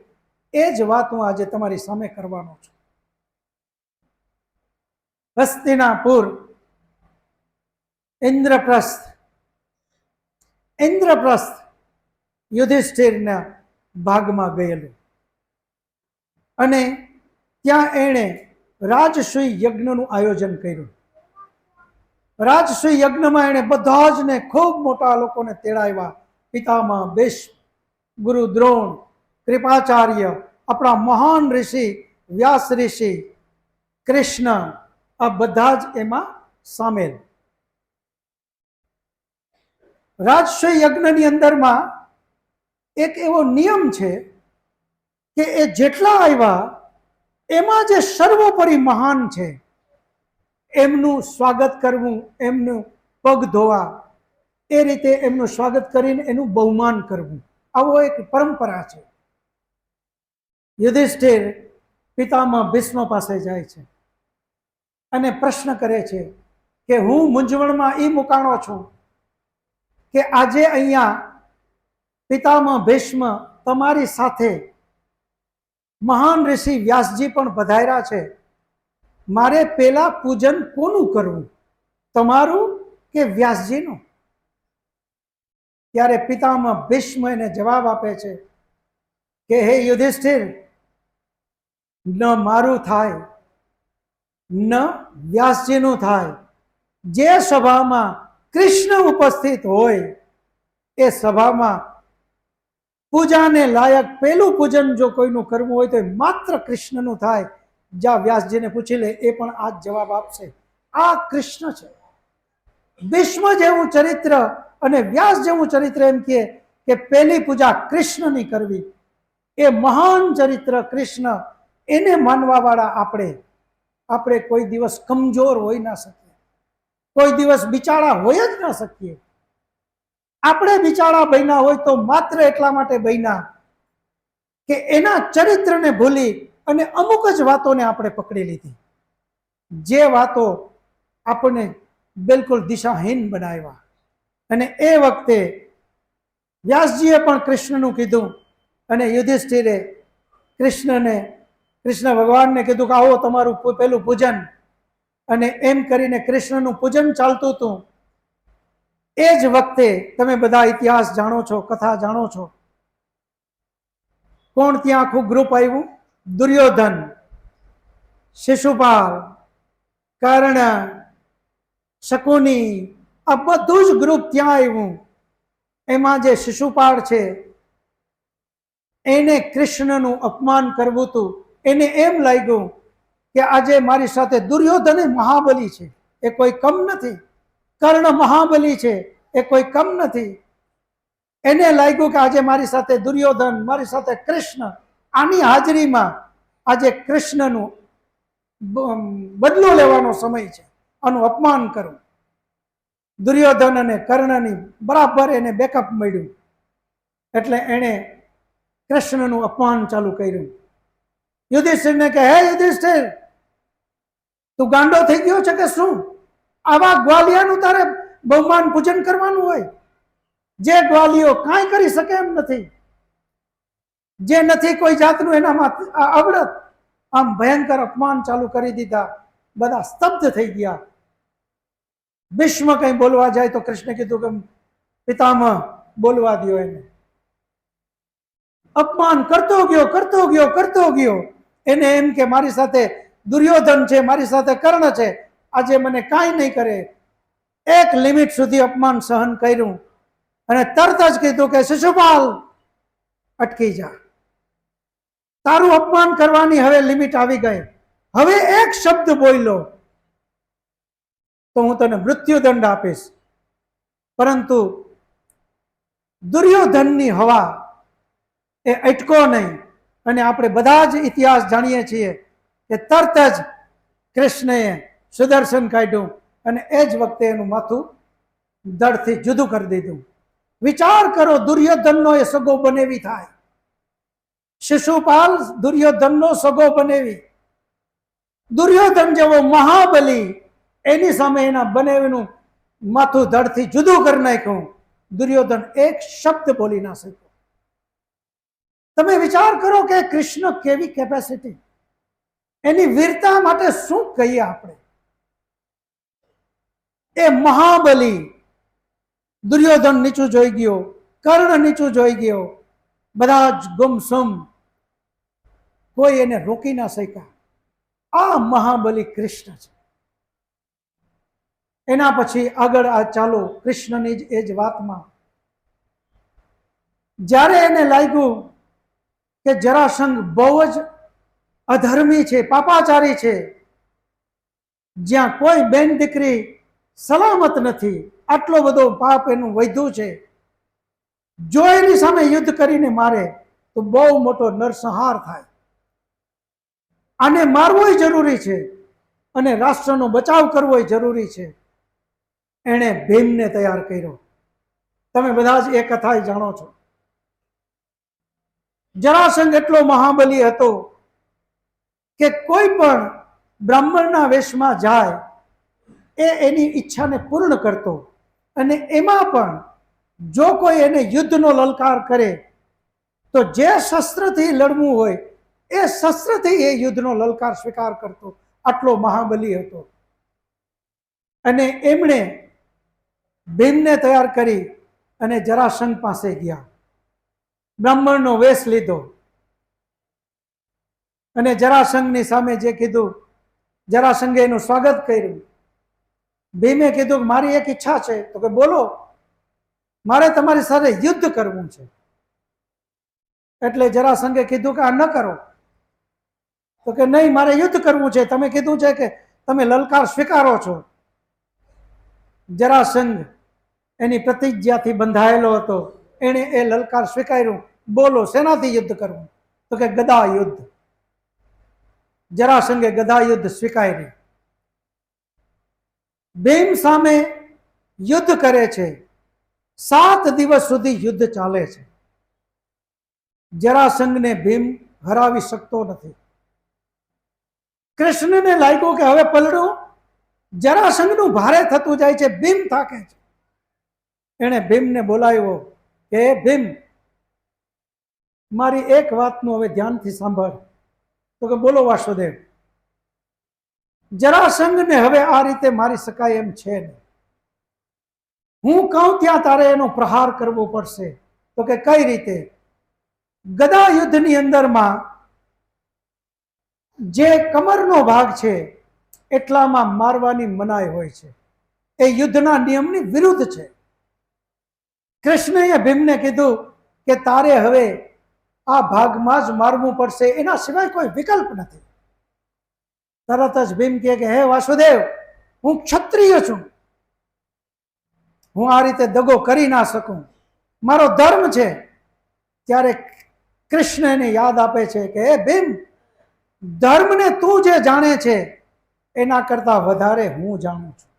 એ જ વાત હું આજે તમારી સામે કરવાનો છું. હસ્તિનાપુર, ઇન્દ્રપ્રસ્થ યુધિષ્ઠિરના ભાગમાં ગયેલું, અને ત્યાં એણે રાજસૂય યજ્ઞનું આયોજન કર્યું. રાજસૂય યજ્ઞમાં એણે બધા જ ને ખૂબ મોટા લોકોને તેડાવ્યા. પિતામહ, ભીષ્મ, ગુરુ દ્રોણ, કૃપાચાર્ય, આપણા મહાન ઋષિ વ્યાસ ઋષિ, કૃષ્ણ, આ બધા જ એમાં સામેલ. રાજસૂય યજ્ઞની અંદરમાં એક એવો નિયમ છે કે એ જેટલા આવ્યા એમાં જે સર્વોપરી મહાન છે એમનું સ્વાગત કરવું, એમનું પગ ધોવા, એ રીતે એમનું સ્વાગત કરીને એનું બહુમાન કરવું, આવો એક પરંપરા છે. યુધિષ્ઠિર પિતામહ ભીષ્મ પાસે જાય છે અને પ્રશ્ન કરે છે કે હું મૂંઝવણમાં એ મુકાણો છું કે આજે અહીંયા પિતામહ ભીષ્મ તમારી સાથે મહાન ઋષિ વ્યાસજી પણ પધાર્યા છે. મારે પેલા પૂજન કોનું કરવું, તમારું કે વ્યાસજીનું? ત્યારે પિતામહ ભીષ્મ એને જવાબ આપે છે કે હે યુધિષ્ઠિર, ન મારું થાય ન વ્યાસજીનું થાય. જે સભામાં કૃષ્ણ ઉપસ્થિત હોય એ સભામાં પૂજાને લાયક પેલું પૂજન જો કોઈનું કરવું હોય તો માત્ર કૃષ્ણનું થાય. જ્યાં વ્યાસજીને પૂછી લે, એ પણ આ જ જવાબ આપશે, આ કૃષ્ણ છે. ભીષ્મ જેવું ચરિત્ર અને વ્યાસ જેવું ચરિત્ર એમ કે પેલી પૂજા કૃષ્ણની કરવી, એ મહાન ચરિત્ર કૃષ્ણ, એને માનવા વાળા આપણે કોઈ દિવસ કમજોર હોઈ ના શકીએ, કોઈ દિવસ બિચારા હોય જ ના શકીએ. આપણે બિચારા બન્યા હોય તો માત્ર એટલા માટે બન્યા કે એના ચરિત્રને ભૂલી અને અમુક જ વાતોને આપણે પકડી લીધી, જે વાતો આપણને બિલકુલ દિશાહીન બનાવ્યા. અને એ વખતે વ્યાસજીએ પણ કૃષ્ણનું કીધું અને યુધિષ્ઠિરે કૃષ્ણ ભગવાનને કીધું કે આવો તમારું પેલું પૂજન. અને એમ કરીને કૃષ્ણનું પૂજન ચાલતું હતું. એ જ વખતે તમે બધા ઇતિહાસ જાણો છો, કથા જાણો છો. કોણ ત્યાં આખું ગ્રુપ આવ્યું? દુર્યોધન, શિશુપાલ, કર્ણ, શકુની, આ બધું જ ગ્રુપ ત્યાં આવ્યું. એમાં જે શિશુપાળ છે એને કૃષ્ણનું અપમાન કરવું હતું. એને એમ લાગ્યું કે આજે મારી સાથે દુર્યોધન મહાબલી છે, એ કોઈ કમ નથી. કર્ણ મહાબલી છે, એ કોઈ કમ નથી. એને લાગ્યું કે આજે મારી સાથે દુર્યોધન, મારી સાથે કૃષ્ણ, આની હાજરીમાં આજે કૃષ્ણનું બદલો લેવાનો સમય છે, આનું અપમાન કરું. દુર્યોધન અને કર્ણની બરાબર એને બેકઅપ મળ્યું, એટલે એને કૃષ્ણનું અપમાન ચાલુ કર્યું. યુધિષ્ઠિરને કે હે યુધિષ્ઠિર, તું ગાંડો થઈ ગયો છે કે શું? આવા ગ્વાલિયાનું તારે બહુમાન પૂજન કરવાનું હોય? જે ગ્વાલિયો કાંઈ કરી શકે એમ નથી, જે નથી કોઈ જાતનું એનામાં આવડત, આમ ભયંકર અપમાન ચાલુ કરી દીધા. બધા સ્તબ્ધ થઈ ગયા. ભીષ્મ કઈ બોલવા જાય તો કૃષ્ણ કીધું કે પિતામહ બોલવા દો એને. અપમાન કરતો ગયો. એને એમ કે મારી સાથે દુર્યોધન છે, મારી સાથે કર્ણ છે, આજે મને કાંઈ નહીં કરે. એક લિમિટ સુધી અપમાન સહન કર્યું અને તરત જ કીધું કે શિશુપાલ અટકી જા, તારું અપમાન કરવાની હવે લિમિટ આવી ગઈ. હવે એક શબ્દ બોલ્યો તો હું તને મૃત્યુદંડ આપીશ. પરંતુ દુર્યોધનની હવા એ અટકો નહીં. અને આપણે બધા જ ઇતિહાસ જાણીએ છીએ કે તરત જ કૃષ્ણએ સુદર્શન કાઢ્યું અને એ જ વખતે એનું માથું ધડથી જુદું કરી દીધું. વિચાર કરો, દુર્યોધનનો એ સગો બનેવી થાય, શિશુપાલ દુર્યોધનનો સગો બનેવી. દુર્યોધન જેવો મહાબલી, એની સામે એના બનેવીનું માથું ધડથી જુદું કરી નાખ્યું. દુર્યોધન એક શબ્દ બોલી ના શક્યો. તમે વિચાર કરો કે કૃષ્ણ કેવી કેપેસિટી, એની વીરતા માટે શું કહીએ આપણે. એ મહાબલી દુર્યોધન નીચું જોઈ ગયો, કર્ણ નીચું જોઈ ગયો, બધા જ ગુમસુમ, કોઈ એને રોકી ના શક્યા. આ મહાબલી કૃષ્ણ છે. એના પછી આગળ આ ચાલો કૃષ્ણની જ એ જ વાતમાં, જ્યારે એને લાગ્યું કે જરાસંઘ બહુ જ અધર્મી છે, પાપાચારી છે, જ્યાં કોઈ બેન દીકરી સલામત નથી, આટલો બધો પાપ એનું વધ્યું છે, જો એની સામે યુદ્ધ કરીને મારે તો બહુ મોટો નરસંહાર થાય. આને મારવોય જરૂરી છે અને રાષ્ટ્રનો બચાવ કરવો જરૂરી છે. એણે ભીમને તૈયાર કર્યો. તમે બધા જ એ કથા જાણો છો. જરાસંઘ એટલો મહાબલી હતો કે કોઈ પણ બ્રાહ્મણના વેશમાં જાય એ એની ઈચ્છાને પૂર્ણ કરતો, અને એમાં પણ જો કોઈ એને યુદ્ધનો લલકાર કરે તો જે શસ્ત્રથી લડવું હોય એ શસ્ત્રથી એ યુદ્ધનો લલકાર સ્વીકાર કરતો. આટલો મહાબલી હતો. અને એમણે ભીમને તૈયાર કરી અને જરાસંઘ પાસે ગયા. બ્રાહ્મણનો વેશ લીધો અને જરાસંઘની સામે જે કીધું, જરાસંઘે એનું સ્વાગત કર્યું. ભીમે કીધું કે મારી એક ઈચ્છા છે. તો કે બોલો, મારે તમારી સાથે યુદ્ધ કરવું છે. એટલે જરાસંઘે કીધું કે આ ન કરો. તો કે નહીં, મારે યુદ્ધ કરવું છે. તમે કીધું છે કે તમે લલકાર સ્વીકારો છો. જરાસંઘ એની પ્રતિજ્ઞાથી બંધાયેલો હતો. એણે એ લલકાર સ્વીકાર્યું. બોલો, શેનાથી યુદ્ધ કરવું? તો કે ગદા યુદ્ધ. જરાસંઘે ગદા યુદ્ધ સ્વીકારી. ભીમ સામે યુદ્ધ કરે છે. 7 દિવસ સુધી યુદ્ધ ચાલે છે. જરાસંઘને ભીમ હરાવી શકતો નથી. કૃષ્ણને લાગ્યું કે હવે પલડું જરાસંઘનું ભારે થતું જાય છે, ભીમ થાકે છે. એણે ભીમને બોલાવ્યો કે ભીમ, મારી એક વાતનું હવે ધ્યાનથી સાંભળ. તો કે બોલો વાસુદેવ. જરાસંઘને હવે આ રીતે મારી શકાય એમ છે નહીં. હું કહું ત્યાં તારે એનો પ્રહાર કરવો પડશે. તો કે કઈ રીતે? ગદા યુદ્ધની અંદરમાં જે કમરનો ભાગ છે એટલામાં મારવાની મનાઈ હોય છે. એ યુદ્ધના નિયમની વિરુદ્ધ છે. કૃષ્ણએ ભીમને કીધું કે તારે હવે આ ભાગમાં જ મારવું પડશે, એના સિવાય કોઈ વિકલ્પ નથી. તરત જ ભીમ કહે કે હે વાસુદેવ, હું ક્ષત્રિય છું, હું આ રીતે દગો કરી ના શકું, મારો ધર્મ છે. ત્યારે કૃષ્ણ એને યાદ આપે છે કે હે ભીમ, ધર્મને તું જે જાણે છે એના કરતા વધારે હું જાણું છું.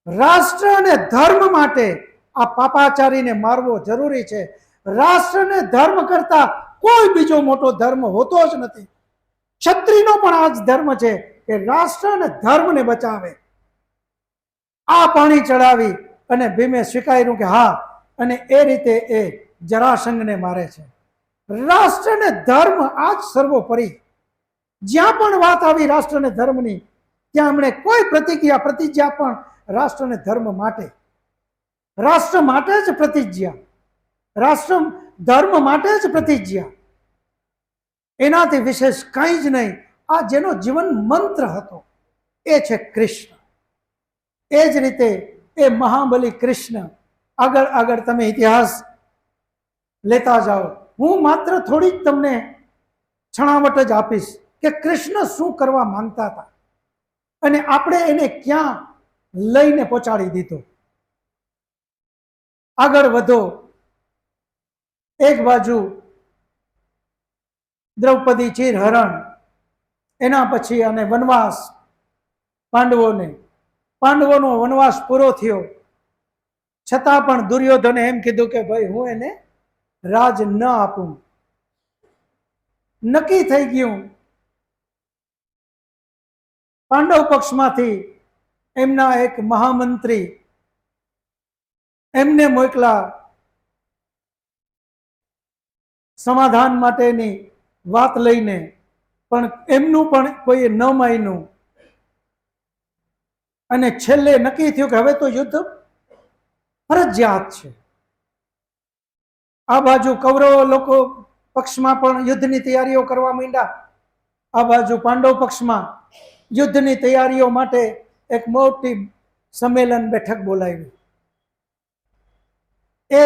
રાષ્ટ્ર અને ધર્મ માટે આ પાપાચારીને મારવો જરૂરી છે. રાષ્ટ્ર અને ધર્મ કરતા કોઈ બીજો મોટો ધર્મ હોતો જ નથી. ક્ષત્રિયનો પણ આ જ ધર્મ છે કે રાષ્ટ્ર અને ધર્મને બચાવે. આ પાણી ચડાવી અને ભીમે સ્વીકાર્યું કે હા, અને એ રીતે એ જરાસંઘને મારે છે. રાષ્ટ્ર અને ધર્મ આ જ સર્વોપરી. જ્યાં પણ વાત આવી રાષ્ટ્ર અને ધર્મની, ત્યાં એમણે કોઈ પ્રતિજ્ઞા પણ રાષ્ટ્ર અને ધર્મ માટે, રાષ્ટ્ર માટે જ પ્રતિજ્ઞા, રાષ્ટ્ર ધર્મ માટે જ પ્રતિજ્ઞા, એનાથી વિશેષ કંઈ જ નહીં. આ જેનો જીવન મંત્ર હતો એ છે કૃષ્ણ. એ જ રીતે એ મહાબલી કૃષ્ણ, આગળ આગળ તમે ઇતિહાસ લેતા જાઓ. હું માત્ર થોડીક તમને છણાવટ જ આપીશ કે કૃષ્ણ શું કરવા માંગતા હતા અને આપણે એને ક્યાં લઈને પહોંચાડી દીધો. આગળ વધો. એક બાજુ દ્રૌપદી ચીરહરણ, એના પછી અને વનવાસ, પાંડવોનો વનવાસ પૂરો થયો. છતાં પણ દુર્યોધને એમ કીધું કે ભાઈ હું એને રાજ ન આપું. નક્કી થઈ ગયું. પાંડવ પક્ષમાંથી એમના એક મહામંત્રી એમને મોકલા સમાધાન માટેની વાત લઈને, પણ એમનું પણ કોઈ ન માન્યું અને છેલ્લે નક્કી થયું કે હવે તો યુદ્ધ ફરજિયાત છે. આ બાજુ કૌરવ લોકો પક્ષમાં પણ યુદ્ધની તૈયારીઓ કરવા માંડ્યા. આ બાજુ પાંડવ પક્ષમાં યુદ્ધની તૈયારીઓ માટે એક મોટી સંમેલન બેઠક બોલાવી. એ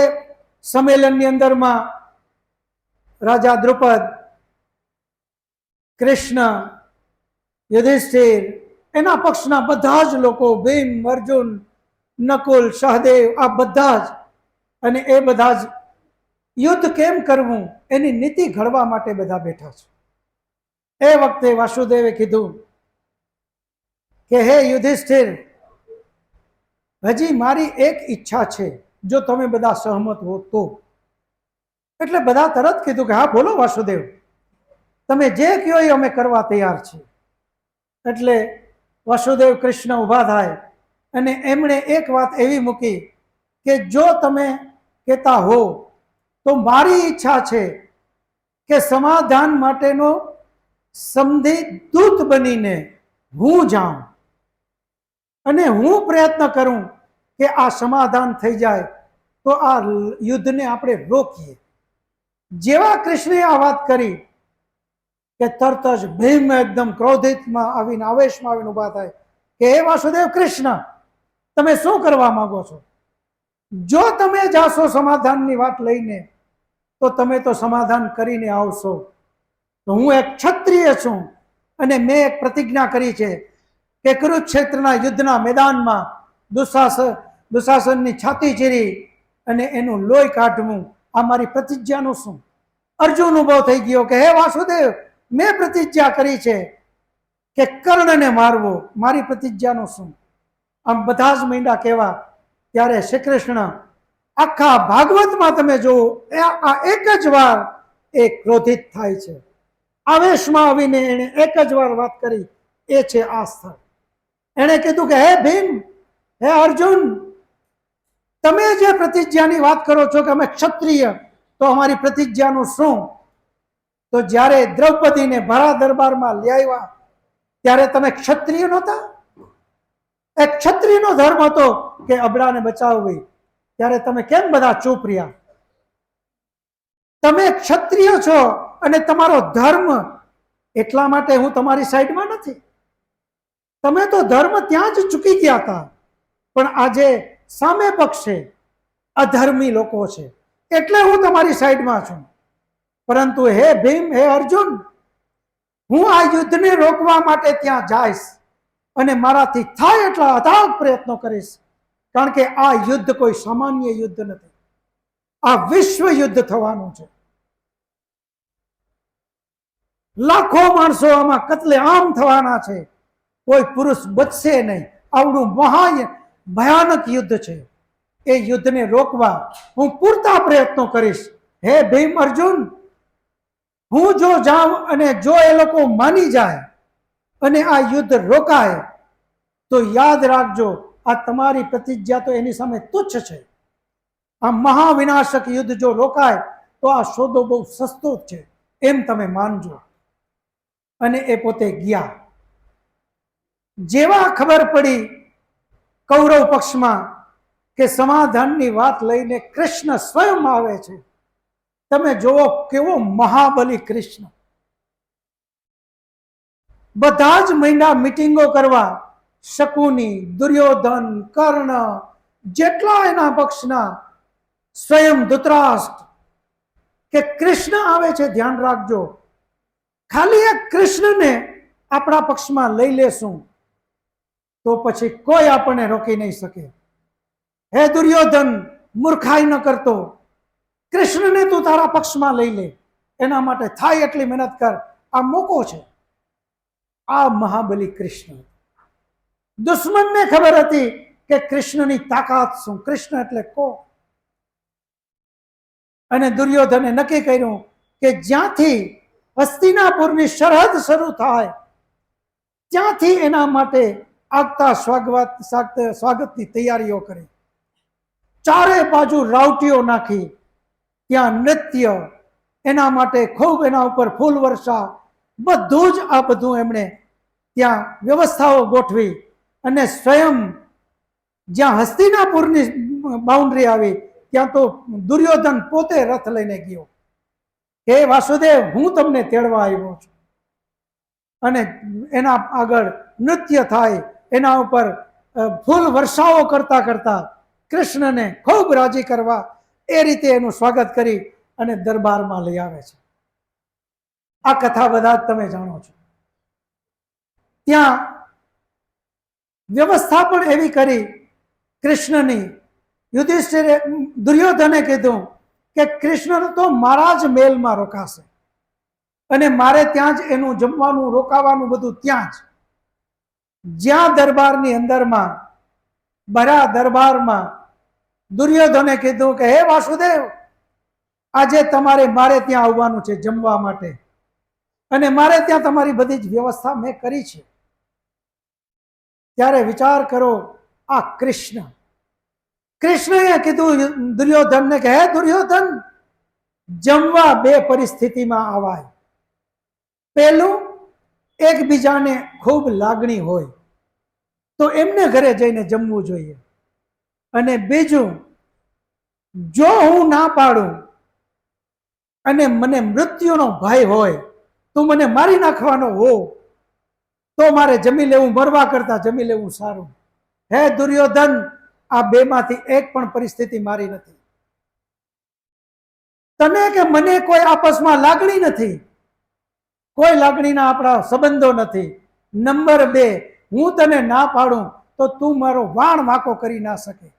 સંમેલનની અંદરમાં રાજા દ્રુપદ, કૃષ્ણ, યુધિષ્ઠિર, એના પક્ષના બધા જ લોકો, ભીમ, અર્જુન, નકુલ, સહદેવ, આ બધા જ, અને એ બધા જ યુદ્ધ કેમ કરવું એની નીતિ ઘડવા માટે બધા બેઠા છે. એ વખતે વાસુદેવે કીધું કે હે યુધિષ્ઠિર, હજી મારી એક ઈચ્છા છે, જો તમે બધા સહમત હો તો. એટલે બધા તરત કીધું કે હા બોલો વાસુદેવ, તમે જે કહો એ અમે કરવા તૈયાર છીએ. એટલે વાસુદેવ કૃષ્ણ ઊભા થાય અને એમણે એક વાત એવી મૂકી કે જો તમે કહેતા હો તો મારી ઈચ્છા છે કે સમાધાન માટેનો સમધિ દૂત બનીને હું જાઉં અને હું પ્રયત્ન કરું કે આ સમાધાન થઈ જાય તો આ યુદ્ધને આપણે રોકીએ. જેવા કૃષ્ણે આ વાત કરી કે તરત જ ભીમ એકદમ ક્રોધિતમાં આવીને આવેશમાં આવીને ઉભા થાય કે હે વાસુદેવ કૃષ્ણ, તમે શું કરવા માંગો છો? જો તમે જાશો સમાધાનની વાત લઈને તો તમે તો સમાધાન કરીને આવશો. તો હું એક ક્ષત્રિય છું અને મેં એક પ્રતિજ્ઞા કરી છે કે કુરુક્ષેત્રના યુદ્ધના મેદાનમાં દુશાસનની છાતી ચીરી અને એનું લોહી કાઢવું, આ મારી પ્રતિજ્ઞાનું શું? અર્જુન ઉભો થઈ ગયો કે હે વાસુદેવ, મેં પ્રતિજ્ઞા કરી છે કે કર્ણને મારવો, મારી પ્રતિજ્ઞાનું શું? આમ બધા જ મહિના કહેવા. ત્યારે શ્રી કૃષ્ણ આખા ભાગવતમાં તમે જુઓ આ એક જ વાર એ ક્રોધિત થાય છે, આવેશમાં આવીને એને એક જ વાર વાત કરી, એ છે આ સ્થળ. એણે કીધું કે હે ભીમ, હે અર્જુન, તમે જે પ્રતિજ્ઞાની વાત કરો છો કે અમે ક્ષત્રિય, તો અમારી પ્રતિજ્ઞાનું શું? તો જ્યારે દ્રૌપદીને ભરા દરબારમાં લઈ આવ્યા ત્યારે તમે ક્ષત્રિય નહોતા? એક ક્ષત્રિયનો ધર્મ હતો કે અબળાને બચાવવી, ત્યારે તમે કેમ બધા ચૂપ રહ્યા? તમે ક્ષત્રિય છો અને તમારો ધર્મ, એટલા માટે હું તમારી સાઈડમાં નથી. તમે તો ધર્મ ત્યાં જ ચૂકી ગયા હતા, પણ આજે સામે પક્ષે અધર્મી લોકો છે એટલે હું તમારી સાઈડમાં છું. પરંતુ હે ભીમ, હે અર્જુન, હું આ યુદ્ધને રોકવા માટે ત્યાં જઈશ અને મારાથી થાય એટલા અથાગ પ્રયત્નો કરીશ, કારણ કે આ યુદ્ધ કોઈ સામાન્ય યુદ્ધ નથી, આ વિશ્વ યુદ્ધ થવાનું છે. લાખો માણસો આમાં કત્લે આમ થવાના છે, કોઈ પુરુષ બચશે નહીં. આવડું ભયાનક યુદ્ધ છે. એ યુદ્ધને રોકવા હું પૂરતા પ્રયત્નો કરીશ. હે ભીમ, અર્જુન, હું જો જાઉં અને જો એ લોકો માની જાય અને આ યુદ્ધ રોકાય તો યાદ રાખજો, આ તમારી પ્રતિજ્ઞા તો એની સામે તુચ્છ છે. આ મહાવિનાશક યુદ્ધ જો રોકાય તો આ સોદો બહુ સસ્તો જ છે, એમ તમે માનજો. અને એ પોતે ગયા. જેવા ખબર પડી કૌરવ પક્ષમાં કે સમાધાનની વાત લઈને કૃષ્ણ સ્વયં આવે છે, તમે જોવો કેવો મહાબલી કૃષ્ણ. બધા જ મહિના મીટિંગો કરવા, શકુની, દુર્યોધન, કર્ણ, જેટલા એના પક્ષના, સ્વયં ધૃતરાષ્ટ્ર, કે કૃષ્ણ આવે છે, ધ્યાન રાખજો. ખાલી એક કૃષ્ણને આપણા પક્ષમાં લઈ લેશું તો પછી કોઈ આપણને રોકી નહીં શકે. હે દુર્યોધન, મૂર્ખાઈ ન કરતો, કૃષ્ણને તું તારા પક્ષમાં લઈ લે, એના માટે થાય એટલી મહેનત કર, આ મોકો છે. આ મહાબલી કૃષ્ણ. દુશ્મનને ખબર હતી કે કૃષ્ણની તાકાત શું, કૃષ્ણ એટલે કોણ. અને દુર્યોધને નક્કી કર્યું કે જ્યાંથી હસ્તિનાપુરની સરહદ શરૂ થાય ત્યાંથી એના માટે આગતા સ્વાગતની તૈયારીઓ કરી. ચારે બાજુ રાવટીઓ નાખી, ત્યાં નૃત્ય, એના માટે ખૂબ એના ઉપર ફૂલ વર્ષા, બધું જ આ બધું એમણે ત્યાં વ્યવસ્થાઓ ગોઠવી. અને સ્વયં જ્યાં હસ્તિનાપુરની બાઉન્ડ્રી આવી ત્યાં તો દુર્યોધન પોતે રથ લઈને ગયો કે વાસુદેવ, હું તમને તેડવા આવ્યો છું. અને એના આગળ નૃત્ય થાય, એના ઉપર ફૂલ વર્ષાઓ કરતા કરતા કૃષ્ણને ખૂબ રાજી કરવા એ રીતે એનું સ્વાગત કરી અને દરબારમાં લઈ આવે છે. આ કથા બધા જ તમે જાણો છો. ત્યાં વ્યવસ્થા પણ એવી કરી કૃષ્ણની. યુધિષ્ઠિરે, દુર્યોધને કીધું કે કૃષ્ણ તો મારા જ મેલમાં રોકાશે, અને મારે ત્યાં જ એનું જમવાનું રોકાવાનું બધું ત્યાં જ. જ્યાં દરબારની અંદરમાં બરા દરબારમાં દુર્યોધને કીધું કે હે વાસુદેવ, આજે તમારે મારે ત્યાં આવવાનું છે જમવા માટે, અને મારે ત્યાં તમારી બધી જ વ્યવસ્થા મેં કરી છે. ત્યારે વિચાર કરો, આ કૃષ્ણએ કીધું દુર્યોધનને કે હે દુર્યોધન, જમવા બે પરિસ્થિતિમાં આવાય. પહેલું, એકબીજાને ખૂબ લાગણી હોય તો એમને ઘરે જઈને જમવું જોઈએ. અને બીજું, જો હું ના પાડું અને મને મૃત્યુનો ભય હોય, તું મને મારી નાખવાનો હો, તો મારે જમી લેવું, મરવા કરતા જમી લેવું સારું. હે દુર્યોધન, આ બેમાંથી એક પણ પરિસ્થિતિ મારી નથી. તને કે મને કોઈ આપસમાં લાગણી નથી, કોઈ લાગણીના આપણા સંબંધો નથી. નંબર 2, હું તને ના પાડું તો તું મારો વાણ વાંકો કરી ના શકે.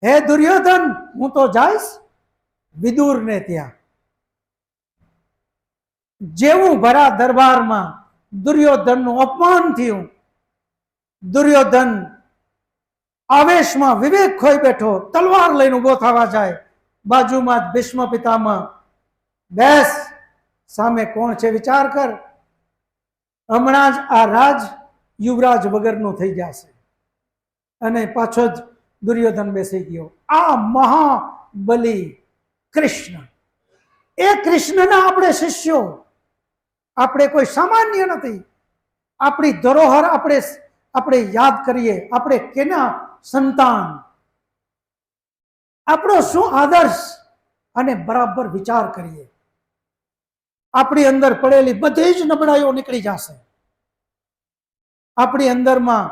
હે દુર્યોધન, હું તો જઈશ વિદુરને ત્યાં. જેવું ભરા દરબારમાં દુર્યોધનનું અપમાન થયું, દુર્યોધન આવેશમાં વિવેક ખોઈ બેઠો, તલવાર લઈને ઉભો થવા જાય. બાજુમાં જ ભીષ્મ પિતામહ, બેસ, સામે કોણ છે વિચાર કર. હમણાં જ આ રાજ યુવરાજ વગરનું થઈ જશે. અને પાછો જ દુર્યોધન બેસી ગયો. આ મહાબલી કૃષ્ણ, એ કૃષ્ણના આપણે શિષ્યો, આપણે કોઈ સામાન્ય નથી. આપણી ધરોહર આપણે યાદ કરીએ, આપણે કેના સંતાન, આપણો શું આદર્શ, અને બરાબર વિચાર કરીએ. આપણી અંદર પડેલી બધી જ નબળાઈઓ નીકળી જશે. આપણી અંદરમાં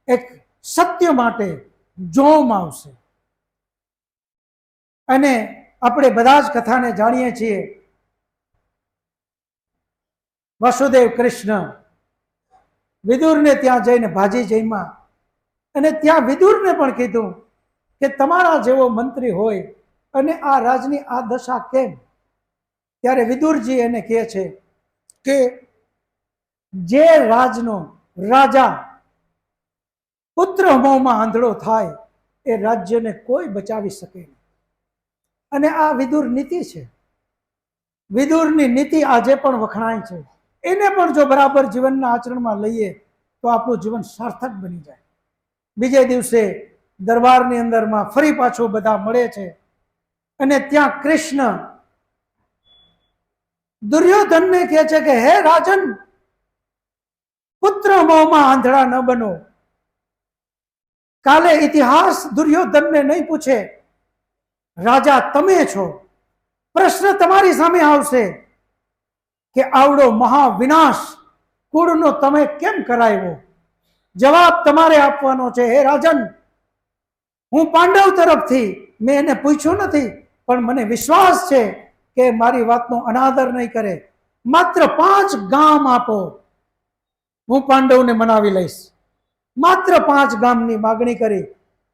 એક સત્ય માટે જોમ આવશે. અને આપણે બધા જ કથાને જાણીએ છીએ. વાસુદેવ કૃષ્ણ વિદુરને ત્યાં જઈને ભાજી જમ્યા, અને ત્યાં વિદુરને પણ કીધું કે તમારા જેવો મંત્રી હોય અને આ રાજની આ દશા કેમ? ત્યારે વિદુરજી એને કહે છે કે જે રાજનો રાજા પુત્ર મોહમાં આંધળો થાય, એ રાજ્યને કોઈ બચાવી શકે નહીં. અને આ વિદુર નીતિ છે. વિદુરની નીતિ આજે પણ વખણાય છે. એને પણ જો બરાબર જીવનના આચરણમાં લઈએ તો આપણું જીવન સાર્થક બની જાય. બીજે દિવસે દરબારની અંદરમાં ફરી પાછું બધા મળે છે, અને ત્યાં કૃષ્ણ દુર્યોધનને કહે છે કે હે રાજન, પુત્ર મોહમાં આંધળા ન બનો. કાલે ઇતિહાસ દુર્યોધનને નહીં પૂછે, રાજા તમે છો. પ્રશ્ન તમારી સામે આવશે કે આવડો મહાવિનાશ કુળનો તમે કેમ કરાવ્યો? જવાબ તમારે આપવાનો છે. હે રાજન, હું પાંડવ તરફથી મેં એને પૂછ્યું નથી, પણ મને વિશ્વાસ છે કે મારી વાતનો અનાદર નહીં કરે. માત્ર 5 ગામ આપો, હું પાંડવને મનાવી લઈશ. માત્ર 5 ગામની માગણી કરી.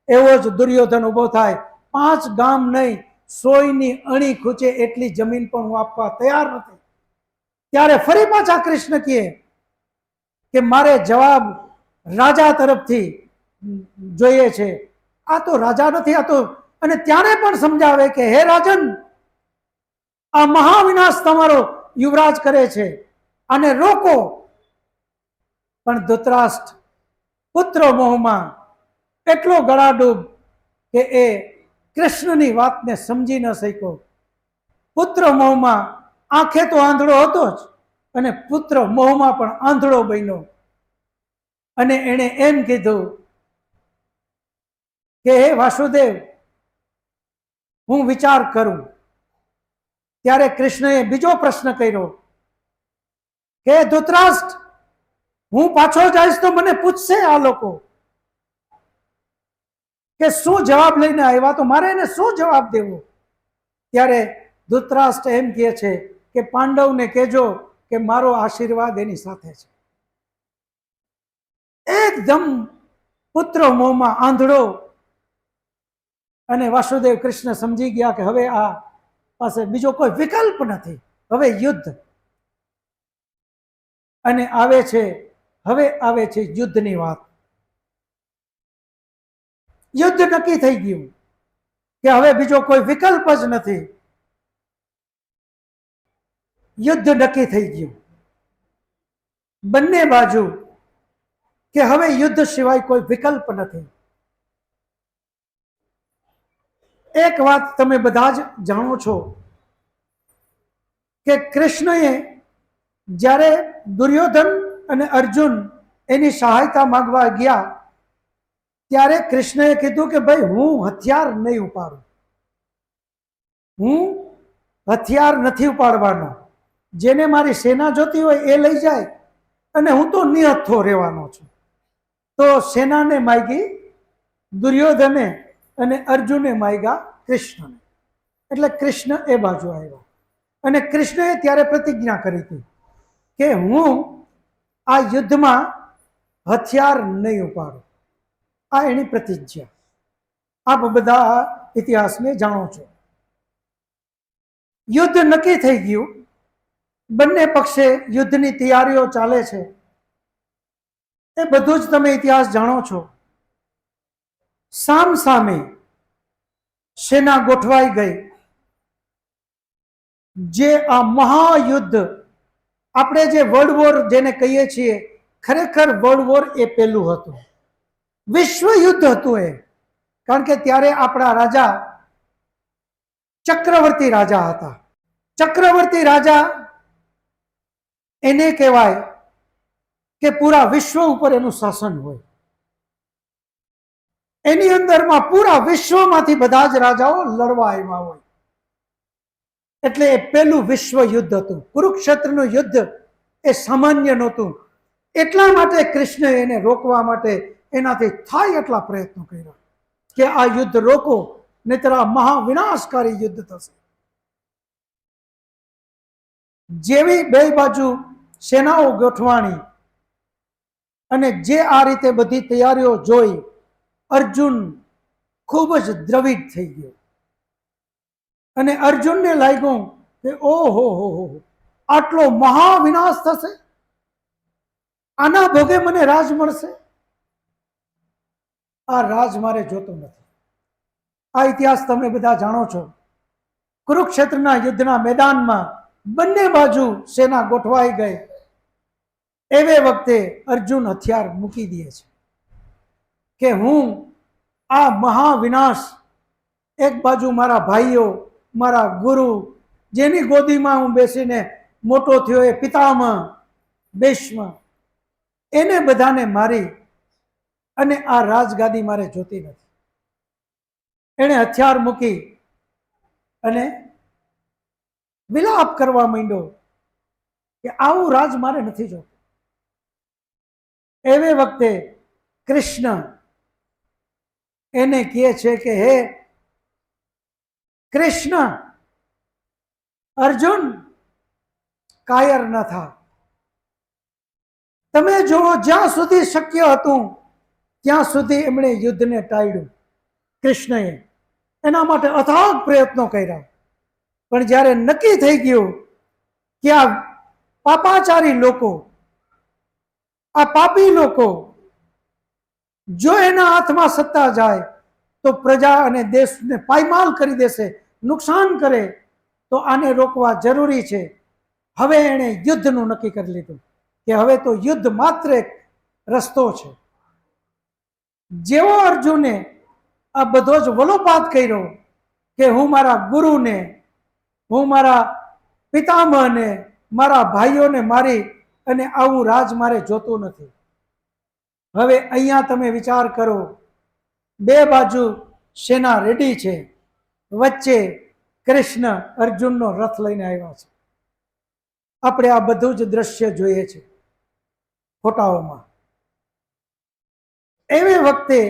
એવો જ દુર્યોધન ઉભો થાય. 5 ગામ નહીં, 100ની અણી ખૂચે એટલી જમીન પણ હું આપવા તૈયાર નથી. ત્યારે ફરી પાછા કૃષ્ણ કહે કે મારે જવાબ રાજા તરફથી જોઈએ છે. આ તો રાજા નથી, આ તો. અને ત્યારે પણ સમજાવે કે હે રાજન, આ મહાવિનાશ તમારો યુવરાજ કરે છે, આને રોકો. પણ ધૃતરાષ્ટ્ર પુત્ર મોહમાં એટલો ગળાડૂબ કે એ કૃષ્ણની વાતને સમજી ન શક્યો. પુત્ર મોહમાં આંખે તો આંધળો હતો જ, અને પુત્ર મોહમાં પણ આંધળો બન્યો. અને એણે એમ કીધું કે હે વાસુદેવ, હું વિચાર કરું. ત્યારે કૃષ્ણએ બીજો પ્રશ્ન કર્યો કે ધૃતરાષ્ટ્ર, હું પાછો જઈશ તો મને પૂછશે આ લોકો કે શું જવાબ લઈને આવ્યા, તો મારે એને શું જવાબ દેવો? ત્યારે ધૃતરાષ્ટ્ર એમ કહે છે કે પાંડવને કહેજો કે મારો આશીર્વાદ એની સાથે છે. એકદમ પુત્ર મોહમાં આંધળો. અને વાસુદેવ કૃષ્ણ સમજી ગયા કે હવે આ પાસે બીજો કોઈ વિકલ્પ નથી. હવે યુદ્ધ, અને હવે આવે છે યુદ્ધની વાત. યુદ્ધ નક્કી થઈ ગયું કે હવે બીજો કોઈ વિકલ્પ જ નથી. યુદ્ધ નક્કી થઈ ગયું બંને બાજુ કે હવે યુદ્ધ સિવાય કોઈ વિકલ્પ નથી. એક વાત તમે બધા જ જાણો છો કે કૃષ્ણએ જ્યારે દુર્યોધન અને અર્જુન એની સહાયતા માંગવા ગયા ત્યારે કૃષ્ણએ કીધું કે ભાઈ હું હથિયાર નહીં ઉપાડું, હું હથિયાર નથી ઉપાડવાનો, જેને મારી સેના જોતી હોય એ લઈ જાય અને હું તો નિહથ્થો રહેવાનો છું. તો સેનાને માગી દુર્યોધને અને અર્જુને માગ્યા કૃષ્ણને. એટલે કૃષ્ણ એ બાજુ આવ્યા અને કૃષ્ણએ ત્યારે પ્રતિજ્ઞા કરી હતી કે હું આ યુદ્ધમાં હથિયાર નહીં ઉપાડું. આ એની પ્રતિજ્ઞા. આપ બધા ઇતિહાસને જાણો છો. યુદ્ધ નક્કી થઈ ગયું, બંને પક્ષે યુદ્ધની તૈયારીઓ ચાલે છે. એ બધું જ તમે ઇતિહાસ જાણો છો. સામ સામે સેના ગોઠવાઈ ગઈ. જે આ મહાયુદ્ધ, આપણે જે વર્લ્ડ વોર જેને કહીએ છીએ, ખરેખર વર્લ્ડ વોર એ પહેલું હતું, વિશ્વ યુદ્ધ હતું એ. કારણ કે ત્યારે આપણા રાજા ચક્રવર્તી રાજા હતા. ચક્રવર્તી રાજા એને કહેવાય કે પૂરા વિશ્વ ઉપર એનું શાસન હોય. એની અંદરમાં પૂરા વિશ્વમાંથી બધા જ રાજાઓ લડવા આવ્યા હોય. એટલે એ પહેલું વિશ્વ યુદ્ધ હતું. કુરુક્ષેત્રનું યુદ્ધ એ સામાન્ય નહોતું. એટલા માટે કૃષ્ણએ એને રોકવા માટે એનાથી થાય એટલા પ્રયત્નો કર્યા કે આ યુદ્ધ રોકો, નહીતર આ મહાવિનાશકારી યુદ્ધ થશે. જેવી બે બાજુ સેનાઓ ગોઠવાણી અને જે આ રીતે બધી તૈયારીઓ જોઈ અર્જુન ખૂબ જ દ્રવિડ થઈ ગયો અને અર્જુનને લાગ્યું કે ઓહો હો, આટલો મહાવિનાશ થશે, આના ભોગે મને રાજ મળશે. આ રાજ મારે જોતો નથી. આ ઇતિહાસ તમે બધા જાણો છો. કુરુક્ષેત્રના યુદ્ધના મેદાનમાં બંને બાજુ સેના ગોઠવાઈ ગઈ. એવે વખતે અર્જુન હથિયાર મૂકી દે છે કે હું આ મહાવિનાશ, એક બાજુ મારા ભાઈઓ, મારા ગુરુ, જેની ગોદીમાં હું બેસીને મોટો થયો એ પિતામહ ભીષ્મ, એને બધાને મારી અને આ રાજગાદી મારે જોતી નથી. એણે હથિયાર મૂકી અને વિલાપ કરવા માંડ્યો કે આવું રાજ મારે નથી જોતું. એવે વખતે કૃષ્ણ એને કહે છે કે હે કૃષ્ણ, અર્જુન કાયર ન થા. તમે જુઓ, જ્યાં સુધી શક્ય હતું ત્યાં સુધી એમણે યુદ્ધને ટાળ્યું. કૃષ્ણએ એના માટે અથાગ પ્રયત્નો કર્યા. પણ જ્યારે નક્કી થઈ ગયું કે આ પાપાચારી લોકો, આ પાપી લોકો, જો એના હાથમાં સત્તા જાય તો પ્રજા અને દેશને પાયમાલ કરી દેશે, નુકસાન કરે, તો આને રોકવા જરૂરી છે. હવે એણે યુદ્ધનું નક્કી કરી લીધું કે હવે તો યુદ્ધ માત્ર એક રસ્તો છે. જેવો અર્જુને આ બધો જ વલોપાત કર્યો કે હું મારા ગુરુને, હું મારા પિતામહને, મારા ભાઈઓને મારી અને આવું રાજ મારે જોતું નથી. હવે અહીંયા તમે વિચાર કરો, બે બાજુ સેના રેડી છે, વચ્ચે કૃષ્ણ અર્જુનનો રથ લઈને આવ્યા છે. આપણે આ બધું જ દ્રશ્ય જોઈએ છે ફોટાઓમાં. એવી વખતે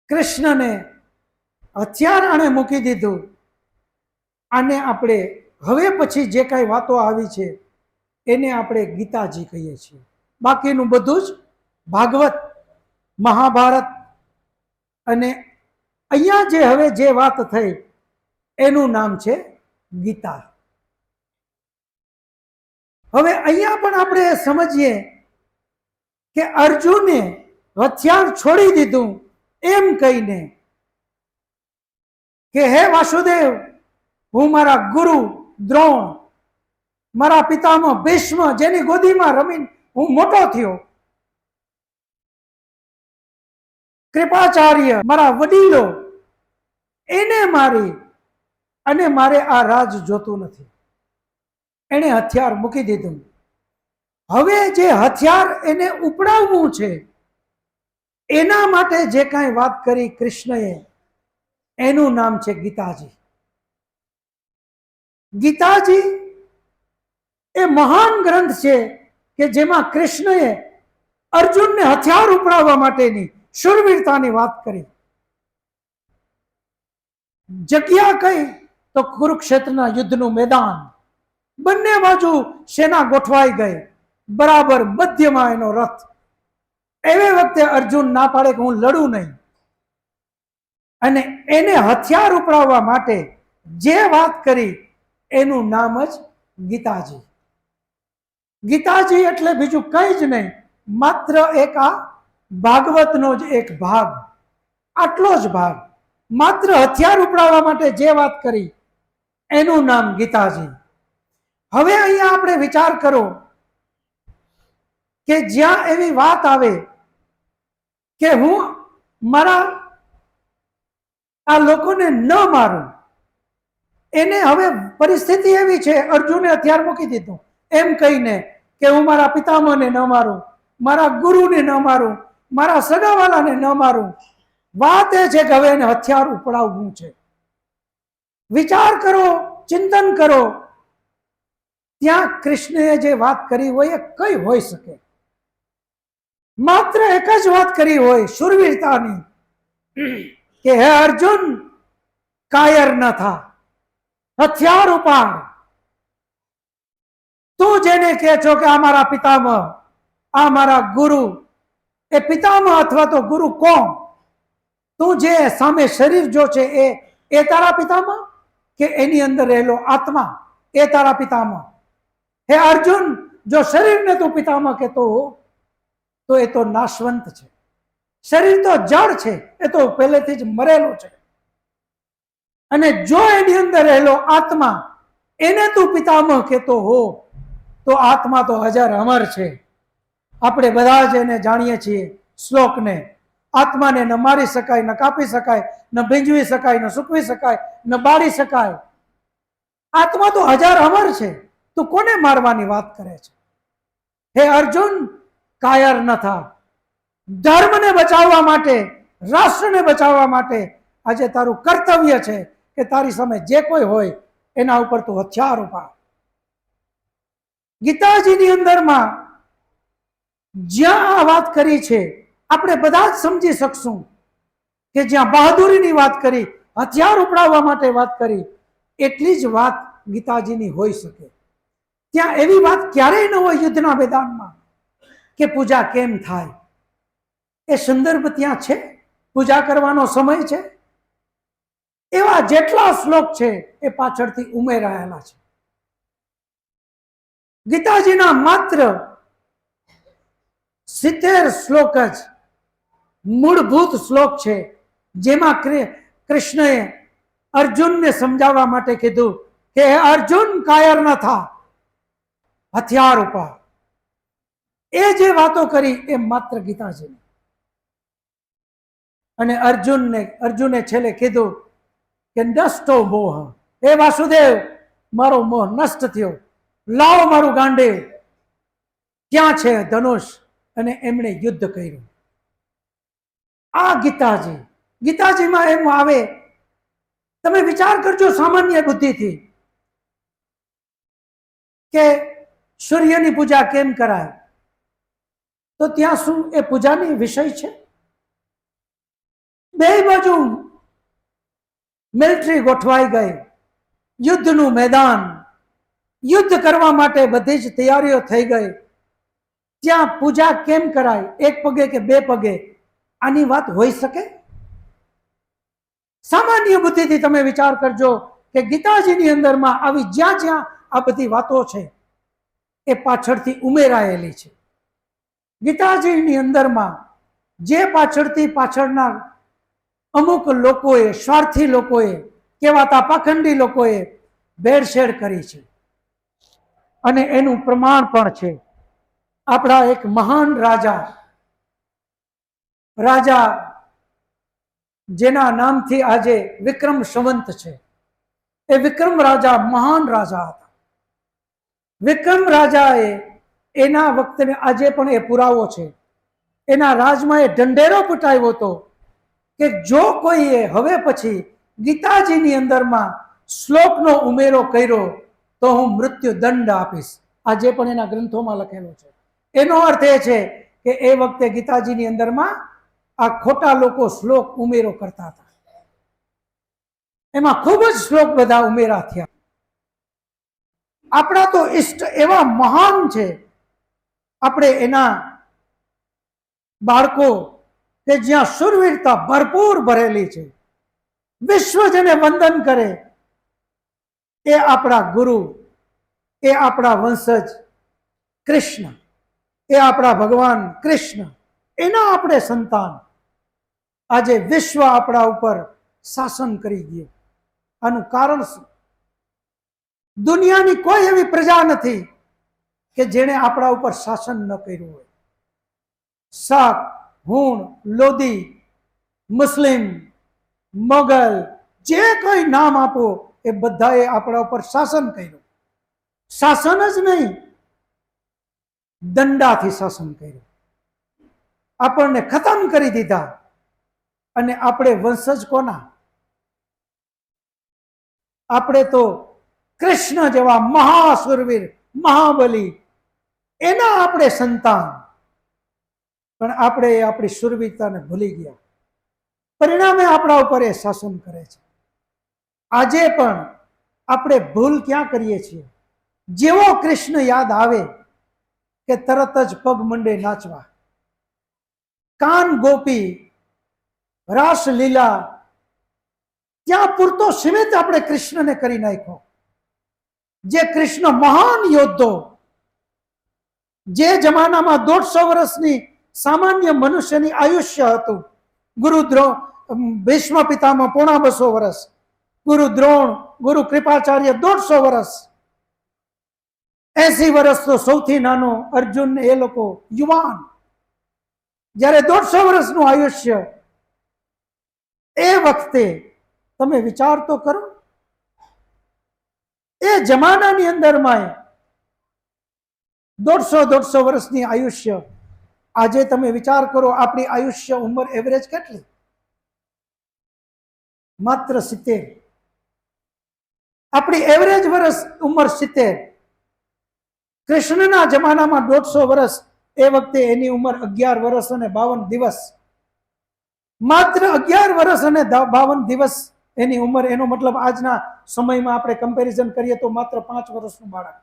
કૃષ્ણને હથિયાર આણે મૂકી દીધું. આને આપણે હવે પછી જે કાંઈ વાતો આવી છે એને આપણે ગીતાજી કહીએ છીએ. બાકીનું બધું જ ભાગવત, મહાભારત, અને અહીંયા જે હવે જે વાત થઈ એનું નામ છે ગીતા. હવે અહીંયા પણ આપણે સમજીએ કે અર્જુને હથિયાર છોડી દીધું એમ કહીને કે હે વાસુદેવ, હું મારા ગુરુ દ્રોણ, મારા પિતામહ ભીષ્મ, જેની ગોદીમાં રમીને હું મોટો થયો, કૃપાચાર્ય, મારા વડીલો, એને મારી અને મારે આ રાજ જોતું નથી. એને હથિયાર મૂકી દીધું. હવે જે હથિયાર એને ઉપડાવવું છે એના માટે જે કાંઈ વાત કરી કૃષ્ણએ, એનું નામ છે ગીતાજી. ગીતાજી એ મહાન ગ્રંથ છે કે જેમાં કૃષ્ણએ અર્જુનને હથિયાર ઉપડાવવા માટેની શૂરવીરતાની વાત કરી. જગ્યા કઈ તો કુરુક્ષેત્રના યુદ્ધનું મેદાન. બંને બાજુ સેના ગોઠવાઈ ગઈ, બરાબર મધ્યમાં એનો રથ. એવી વખતે અર્જુન ના પાડે કે હું લડું નહીં, અને એને હથિયાર ઉપડાવવા માટે જે વાત કરી એનું નામ જ ગીતાજી. ગીતાજી એટલે બીજું કંઈ જ નહીં, માત્ર એક આ ભાગવતનો જ એક ભાગ, આટલો જ ભાગ. માત્ર હથિયાર ઉપડાવવા માટે જે વાત કરી એનું નામ ગીતાજી. હવે અહીંયા આપણે વિચાર કરો કે જ્યાં એવી વાત આવે કે હું મારા આ લોકોને ન મારું, એને હવે પરિસ્થિતિ એવી છે, અર્જુને હથિયાર મૂકી દીધું એમ કહીને કે હું મારા પિતામહને ન મારું, મારા ગુરુને ન મારું, મારા સગાવાલાને ન મારું. વાત એ છે કે હવે એને હથિયાર ઉપડાવવું છે. વિચાર કરો, ચિંતન કરો, ત્યાં કૃષ્ણએ જે વાત કરી હોય એ કઈ હોઈ શકે? માત્ર એક જ વાત કરી હોય શૂરવીરતાની કે હે અર્જુન, કાયર ન થા, હથિયાર ઉપાડ. તું જેને કહે છો કે આ મારા પિતામહ, આ મારા ગુરુ, એ પિતામહ અથવા તો ગુરુ કોણ? તું જે સામે શરીર જો છે એ તારા પિતામહ, કે એની અંદર રહેલો આત્મા એ તારા પિતામહ? હે અર્જુન, જો શરીરને તું પિતામહ કહેતો હો તો એ તો નાશવંત છે. શરીર તો જડ છે, એ તો પહેલેથી જ મરેલું છે. અને જો એની અંદર રહેલો આત્મા એને તું પિતામહ કહેતો હો તો આત્મા તો હજાર અમર છે. આપણે બધા જ એને જાણીએ છીએ શ્લોકને. આત્માને ન મારી શકાય, ન કાપી શકાય, ન ભીંજવી શકાય, ન સૂકવી શકાય, ન બાળી શકાય. આત્મા તો હજાર અમર છે. તું કોને મારવાની વાત કરે છે? હે અર્જુન, કાયર ન થા. ધર્મને બચાવવા માટે, રાષ્ટ્રને બચાવવા માટે આજે તારું કર્તવ્ય છે કે તારી સામે જે કોઈ હોય એના ઉપર તું હથિયાર ઉપાડ. ગીતાજીની અંદરમાં જ્યાં આ વાત કરી છે આપણે બધા જ સમજી શકશું કે જ્યાં બહાદુરીની વાત કરી, હથિયાર ઉપડાવવા માટે વાત કરી, એટલી જ વાત ગીતાજીની હોઈ શકે. ત્યાં એવી વાત ક્યારેય ન હોય યુદ્ધના મેદાનમાં કે પૂજા કેમ થાય. એ સંદર્ભ ત્યાં છે, પૂજા કરવાનો સમય છે. એવા જેટલા શ્લોક છે એ પાછળથી ઉમેરાયેલા છે. ગીતાજીના માત્ર 70 શ્લોક જ મૂળભૂત શ્લોક છે, જેમાં કૃષ્ણએ અર્જુનને સમજાવવા માટે કીધું કે અર્જુન, કાયર ન થા, હથિયાર ઉપાડ. એ જે વાતો કરી એ માત્ર ગીતાજી. અને અર્જુને છેલ્લે કીધું કે નષ્ટો મોહ. હે વાસુદેવ, મારો મોહ નષ્ટ થયો, લાવો મારું ગાંડીવ. ક્યાં છે ધનુષ? અને એમણે યુદ્ધ કર્યું. આ ગીતાજી. ગીતાજીમાં એમ આવે, તમે વિચાર કરજો સામાન્ય બુદ્ધિથી કે સૂર્યની પૂજા કેમ કરાય, તો ત્યાં શું એ પૂજાની વિષય છે? બે બાજુ મિલિટરી ગોઠવાઈ ગઈ, યુદ્ધનું મેદાન, યુદ્ધ કરવા માટે બધી જ તૈયારીઓ થઈ ગઈ. ત્યાં પૂજા કેમ કરાય? એક પગે કે બે પગે? આની વાત હોઈ શકે? સામાન્ય બુદ્ધિથી તમે વિચાર કરજો કે ગીતાજીની અંદરમાં આવી જ્યાં જ્યાં આ બધી વાતો છે એ પાછળથી ઉમેરાયેલી છે. ગીતાજીની અંદરમાં જે પાછળના અમુક લોકોએ, સ્વાર્થી લોકોએ, કહેવાતા પાખંડી લોકોએ ભેળસેળ કરી છે અને એનું પ્રમાણ પણ છે. આપણા એક મહાન રાજા જેના નામથી આજે વિક્રમ સંવંત છે, એ વિક્રમ રાજા મહાન રાજા હતા. વિક્રમ રાજાએ એના વખતે આજે પણ એ પુરાવો છે, એના રાજમાં એ ઢંઢેરો પીટાવ્યો હતો કે જો કોઈએ હવે પછી ગીતાજીની અંદરમાં શ્લોકનો ઉમેરો કર્યો તો હું મૃત્યુ દંડ આપીશ. આજે પણ એના ગ્રંથોમાં લખેલો છે. એનો અર્થ એ છે કે એ વખતે ગીતાજીની અંદરમાં આ ખોટા લોકો શ્લોક ઉમેરો કરતા હતા. એમાં ખૂબ જ શ્લોક બધા ઉમેરા થયા. આપણા તો ઈષ્ટ એવા મહાન છે, આપણે એના બાળકો કે જ્યાં શુરવીરતા ભરપૂર ભરેલી છે, વિશ્વ જેને વંદન કરે એ આપણા ગુરુ, એ આપણા વંશજ કૃષ્ણ, એ આપણા ભગવાન કૃષ્ણ, એના આપણે સંતાન. આજે વિશ્વ આપણા ઉપર શાસન કરી ગયું. આનું કારણ શું? દુનિયાની કોઈ એવી પ્રજા નથી કે જેણે આપણા ઉપર શાસન ન કર્યું હોય. શાક, હુણ, લોધી, મુસ્લિમ, મોગલ, જે કોઈ નામ આપો એ બધાએ આપણા ઉપર શાસન કર્યું. શાસન જ નહીં, દંડાથી શાસન કર્યું. આપણને ખતમ કરી દીધા. અને આપણે વંશજ કોના? આપણે તો કૃષ્ણ જેવા મહાસુરવીર, મહાબલી, એના આપણે સંતાન. પણ આપણે આપણી સુરવીરતાને ભૂલી ગયા. પરિણામે આપણા ઉપર એ શાસન કરે છે. આજે પણ આપણે ભૂલ ક્યાં કરીએ છીએ? જેવો કૃષ્ણ યાદ આવે કે તરત જ પગ મંડે નાચવા. કાન ગોપી, રાસલીલા, ત્યાં પૂરતો સીમિત આપણે કૃષ્ણને કરી નાખ્યો. જે કૃષ્ણ મહાન યોદ્ધો, જે જમાનામાં 150 વર્ષની સામાન્ય મનુષ્યની આયુષ્ય હતું. ભીષ્મ પિતામહ 250 વર્ષ, ગુરુ દ્રોણ, ગુરુ કૃપાચાર્ય 150 વર્ષ, 80 વર્ષ તો સૌથી નાનો અર્જુન, એ લોકો યુવાન. જ્યારે 150 વર્ષનું આયુષ્ય, એ વખતે તમે વિચાર તો કરો. એ જમાનાની અંદરમાં 150 વર્ષની આયુષ્ય. આજે તમે વિચાર કરો, આપણી આયુષ્ય ઉંમર એવરેજ કેટલી? માત્ર 70. આપણી એવરેજ વર્ષ ઉંમર 70. કૃષ્ણના જમાનામાં 150 વર્ષ, એ વખતે એની ઉંમર 11 વર્ષ અને 52 દિવસ. માત્ર 11 વર્ષ અને 52 દિવસ એની ઉંમર. એનો મતલબ આજના સમયમાં આપણે કમ્પેરિઝન કરીએ તો માત્ર 5 વર્ષનું બાળક.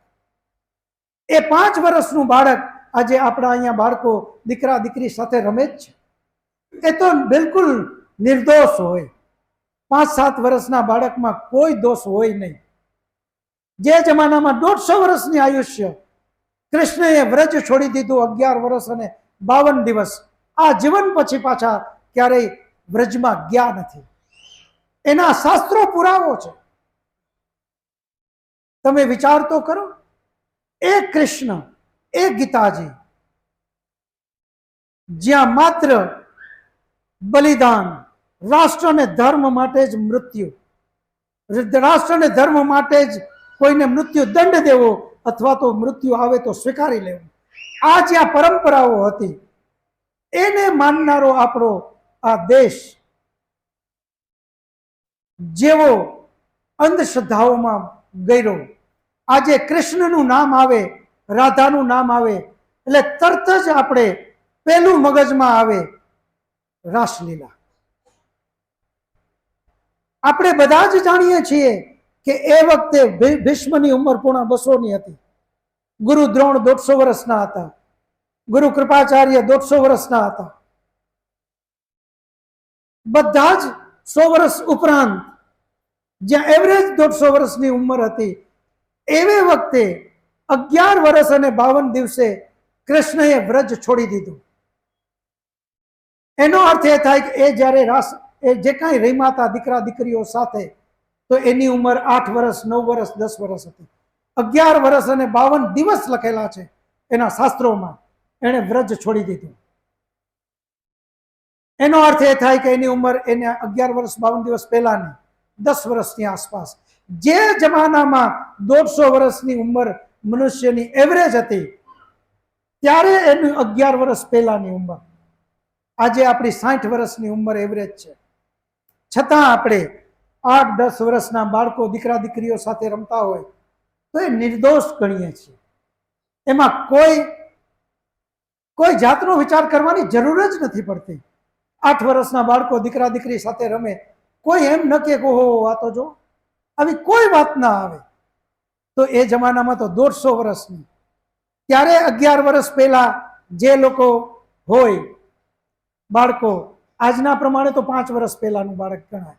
એ 5 વર્ષનું બાળક આજે આપણા અહીંયા બાળકો દીકરા દીકરી સાથે રમે જ છે. એ તો બિલકુલ નિર્દોષ હોય. 5-7 વર્ષના બાળકમાં કોઈ દોષ હોય નહીં. જે જમાનામાં 150 વર્ષની આયુષ્ય, કૃષ્ણએ વ્રજ છોડી દીધું 11 વર્ષ અને 52 દિવસ. આ જીવન પછી પાછા ક્યારેય વ્રજમાં ગયા નથી. એના શાસ્ત્રો પુરાવો છે. તમે વિચાર તો કરો. એ કૃષ્ણ, એ ગીતાજી, જ્યાં માત્ર બલિદાન, રાષ્ટ્ર અને ધર્મ માટે જ મૃત્યુ, રાષ્ટ્ર અને ધર્મ માટે જ કોઈને મૃત્યુ દંડ દેવો અથવા તો મૃત્યુ આવે તો સ્વીકારી લેવું, આ જ્યાં પરંપરાઓ હતી, એને માનનારો આપણો આ દેશ જેવો અંધશ્રદ્ધાઓમાં ગયો. આજે કૃષ્ણનું નામ આવે, રાધાનું નામ આવે એટલે તરત જ આપણે પેલું મગજમાં આવે રાસલીલા. આપણે બધા જ જાણીએ છીએ કે એ વખતે ભીષ્મની ઉંમર 250 હતી. ગુરુ દ્રોણ 150 વર્ષના હતા. ગુરુ કૃપાચાર્ય 150 વર્ષના હતા. બધા જ 100 વર્ષ ઉપરાંત જ્યાં એવરેજ 150 વર્ષની ઉંમર હતી, એવે વખતે 11 વર્ષ અને 52 દિવસે કૃષ્ણએ વ્રજ છોડી દીધું. એનો અર્થ એ થાય કે એ જ્યારે એ જે કાંઈ રમ્યા હતા દીકરા દીકરીઓ સાથે, તો એની ઉંમર 8 વર્ષ, 9 વર્ષ, 10 વર્ષ હતી. 11 વર્ષ અને 52 દિવસ લખેલા છે એના શાસ્ત્રોમાં. એણે વ્રજ છોડી દીધું. એનો અર્થ એ થાય કે એની ઉંમર એને 11 વર્ષ 52 દિવસ પહેલાની 10 વર્ષની આસપાસ. જે જમાનામાં 150 વર્ષની ઉંમર મનુષ્યની એવરેજ હતી, ત્યારે એની 11 વર્ષ પહેલાની ઉંમર. આજે આપણી 60 વર્ષની ઉંમર એવરેજ છે. છતાં આપણે 8-10 વર્ષના બાળકો દીકરા દીકરીઓ સાથે રમતા હોય તો એ નિર્દોષ ગણીએ છીએ. એમાં કોઈ જાતનો વિચાર કરવાની જરૂર જ નથી પડતી. 8 વર્ષના બાળકો દીકરા દીકરી સાથે રમે, કોઈ એમ ન કે ઓહો આ તો જો, આવી કોઈ વાત ના આવે. તો એ જમાનામાં તો 150 વર્ષની, ત્યારે 11 વર્ષ પહેલા જે લોકો હોય બાળકો, આજના પ્રમાણે તો 5 વર્ષ પહેલાનું બાળક ગણાય.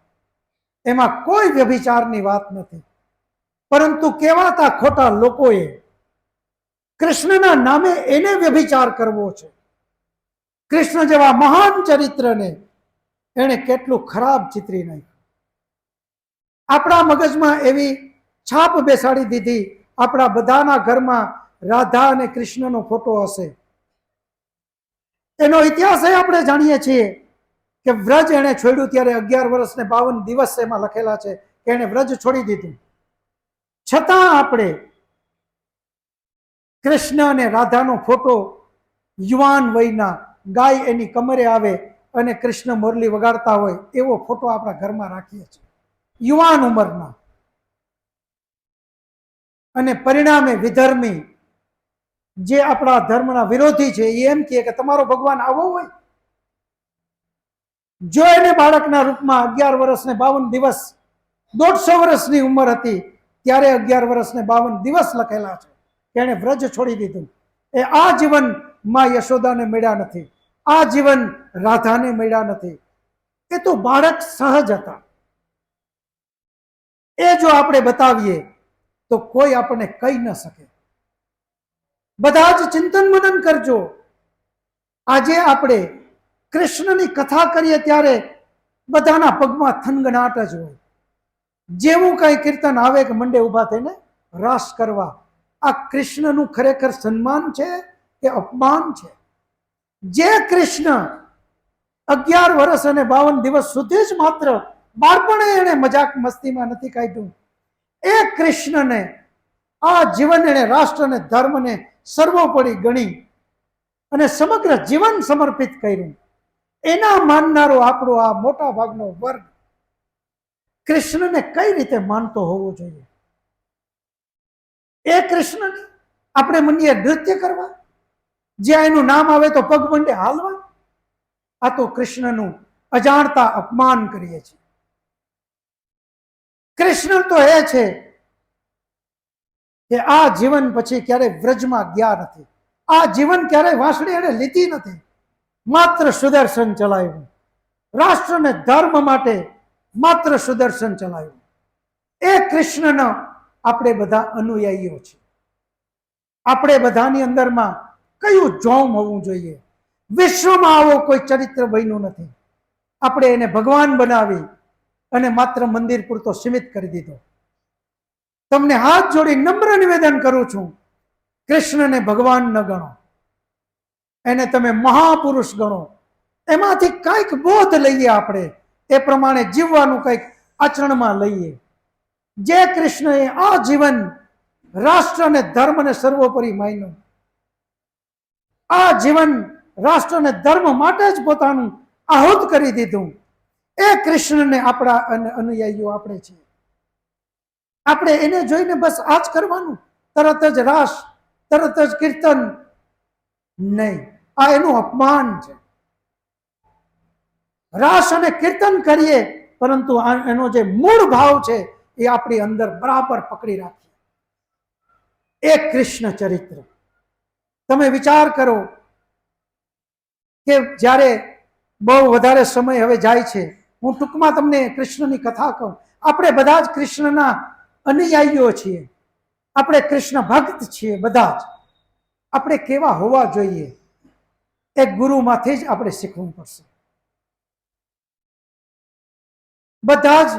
એમાં કોઈ વ્યભિચારની વાત નથી. પરંતુ કહેવાતા ખોટા લોકોએ કૃષ્ણના નામે એને વ્યભિચાર કરવો છે. કૃષ્ણ જેવા મહાન ચરિત્રને એને કેટલું ખરાબ ચિતરી નાખ્યું. આપણા મગજમાં એવી છાપ બેસાડી દીધી. આપણા બધાના ઘરમાં રાધા અને કૃષ્ણનો ફોટો હશે. એનો ઇતિહાસ આપણે જાણીએ છીએ કે વ્રજ એને છોડ્યું ત્યારે 11 વર્ષ ને 52 દિવસ એમાં લખેલા છે કે એને વ્રજ છોડી દીધું. છતાં આપણે કૃષ્ણ અને રાધાનો ફોટો યુવાન વયના, ગાય એની કમરે આવે અને કૃષ્ણ મોરલી વગાડતા હોય એવો ફોટો આપણા ઘરમાં રાખીએ છીએ, યુવાન ઉંમરના. અને પરિણામે વિધર્મી, જે આપણા ધર્મના વિરોધી છે, એ એમ કહે કે તમારો ભગવાન આવો હોય. જો એને બાળકના રૂપમાં 11 વર્ષ ને 52 દિવસ, 150 વર્ષની ઉંમર હતી ત્યારે 11 વર્ષ ને 52 દિવસ લખેલા છે કે એને વ્રજ છોડી દીધું. એ આ જીવન માં યશોદાને મળ્યા નથી, આ જીવન રાધાને મળ્યા નથી. એ તો બાળક સહજ હતા. એ જો આપણે બતાવીએ તો કોઈ આપણને કહી ન શકે. બધા જ ચિંતન મનન કરજો. આજે આપણે કૃષ્ણની કથા કરીએ ત્યારે બધાના પગમાં થનગનાટ જ હોય. જેવું કઈ કીર્તન આવે કે મંડે ઉભા થઈને રાસ કરવા. આ કૃષ્ણનું ખરેખર સન્માન છે કે અપમાન છે? જે કૃષ્ણ 11 વર્ષ અને 52 દિવસ સુધી જ માત્ર બાળપણે એને મજાક મસ્તીમાં નથી કાઢ્યું, એ કૃષ્ણને આ જીવન એને રાષ્ટ્ર અને ધર્મને સર્વોપરી ગણી અને સમગ્ર જીવન સમર્પિત કર્યું. એના માનનારો આપણો આ મોટા ભાગનો વર્ગ કૃષ્ણને કઈ રીતે માનતો હોવો જોઈએ? એ કૃષ્ણને આપણે મંડીએ નૃત્ય કરવા, જ્યાં એનું નામ આવે તો પગ મંડે હાલવા? આ તો કૃષ્ણનું અજાણતા અપમાન કરીએ છીએ. કૃષ્ણ તો એ છે કે આ જીવન પછી ક્યારેય વ્રજમાં ગયા નથી, આ જીવન ક્યારેય વાંસળી એને લીધી નથી, માત્ર સુદર્શન ચલાવ્યું. રાષ્ટ્ર અને ધર્મ માટે માત્ર સુદર્શન ચલાવ્યું. એ કૃષ્ણનો આપણે બધા અનુયાયીઓ છીએ. આપણે બધાની અંદરમાં કયું જોમ હોવું જોઈએ? વિશ્વમાં આવો કોઈ ચરિત્ર બન્યું નથી. આપણે એને ભગવાન બનાવી અને માત્ર મંદિર પૂરતો સીમિત કરી દીધો. તમને હાથ જોડી નમ્ર નિવેદન કરું છું, કૃષ્ણને ભગવાન ન ગણો, એને તમે મહાપુરુષ ગણો. એમાંથી કંઈક બોધ લઈએ, આપણે એ પ્રમાણે જીવવાનું કંઈક આચરણમાં લઈએ. જે કૃષ્ણએ આ જીવન રાષ્ટ્ર અને ધર્મને સર્વોપરી માન્યું, આ જીવન રાષ્ટ્ર અને ધર્મ માટે જ પોતાનું આહુત કરી દીધું, એ કૃષ્ણને આપણા અનુયાયીઓ આપણે છીએ. આપણે એને જોઈને બસ આ જ કરવાનું, તરત જ રાસ, તરત જ કીર્તન નહીં. આ એનું અપમાન છે. રાસ અને કીર્તન કરીએ, પરંતુ એનો જે મૂળ ભાવ છે એ આપણી અંદર બરાબર પકડી રાખીએ. એ કૃષ્ણ ચરિત્ર તમે વિચાર કરો કે જ્યારે બહુ વધારે સમય હવે જાય છે, હું ટૂંકમાં તમને કૃષ્ણની કથા કહું. આપણે બધા જ કૃષ્ણના અનુયાયીઓ છીએ, આપણે કૃષ્ણ ભક્ત છીએ. બધા જ આપણે કેવા હોવા જોઈએ એક ગુરુમાંથી જ આપણે શીખવું પડશે. બધા જ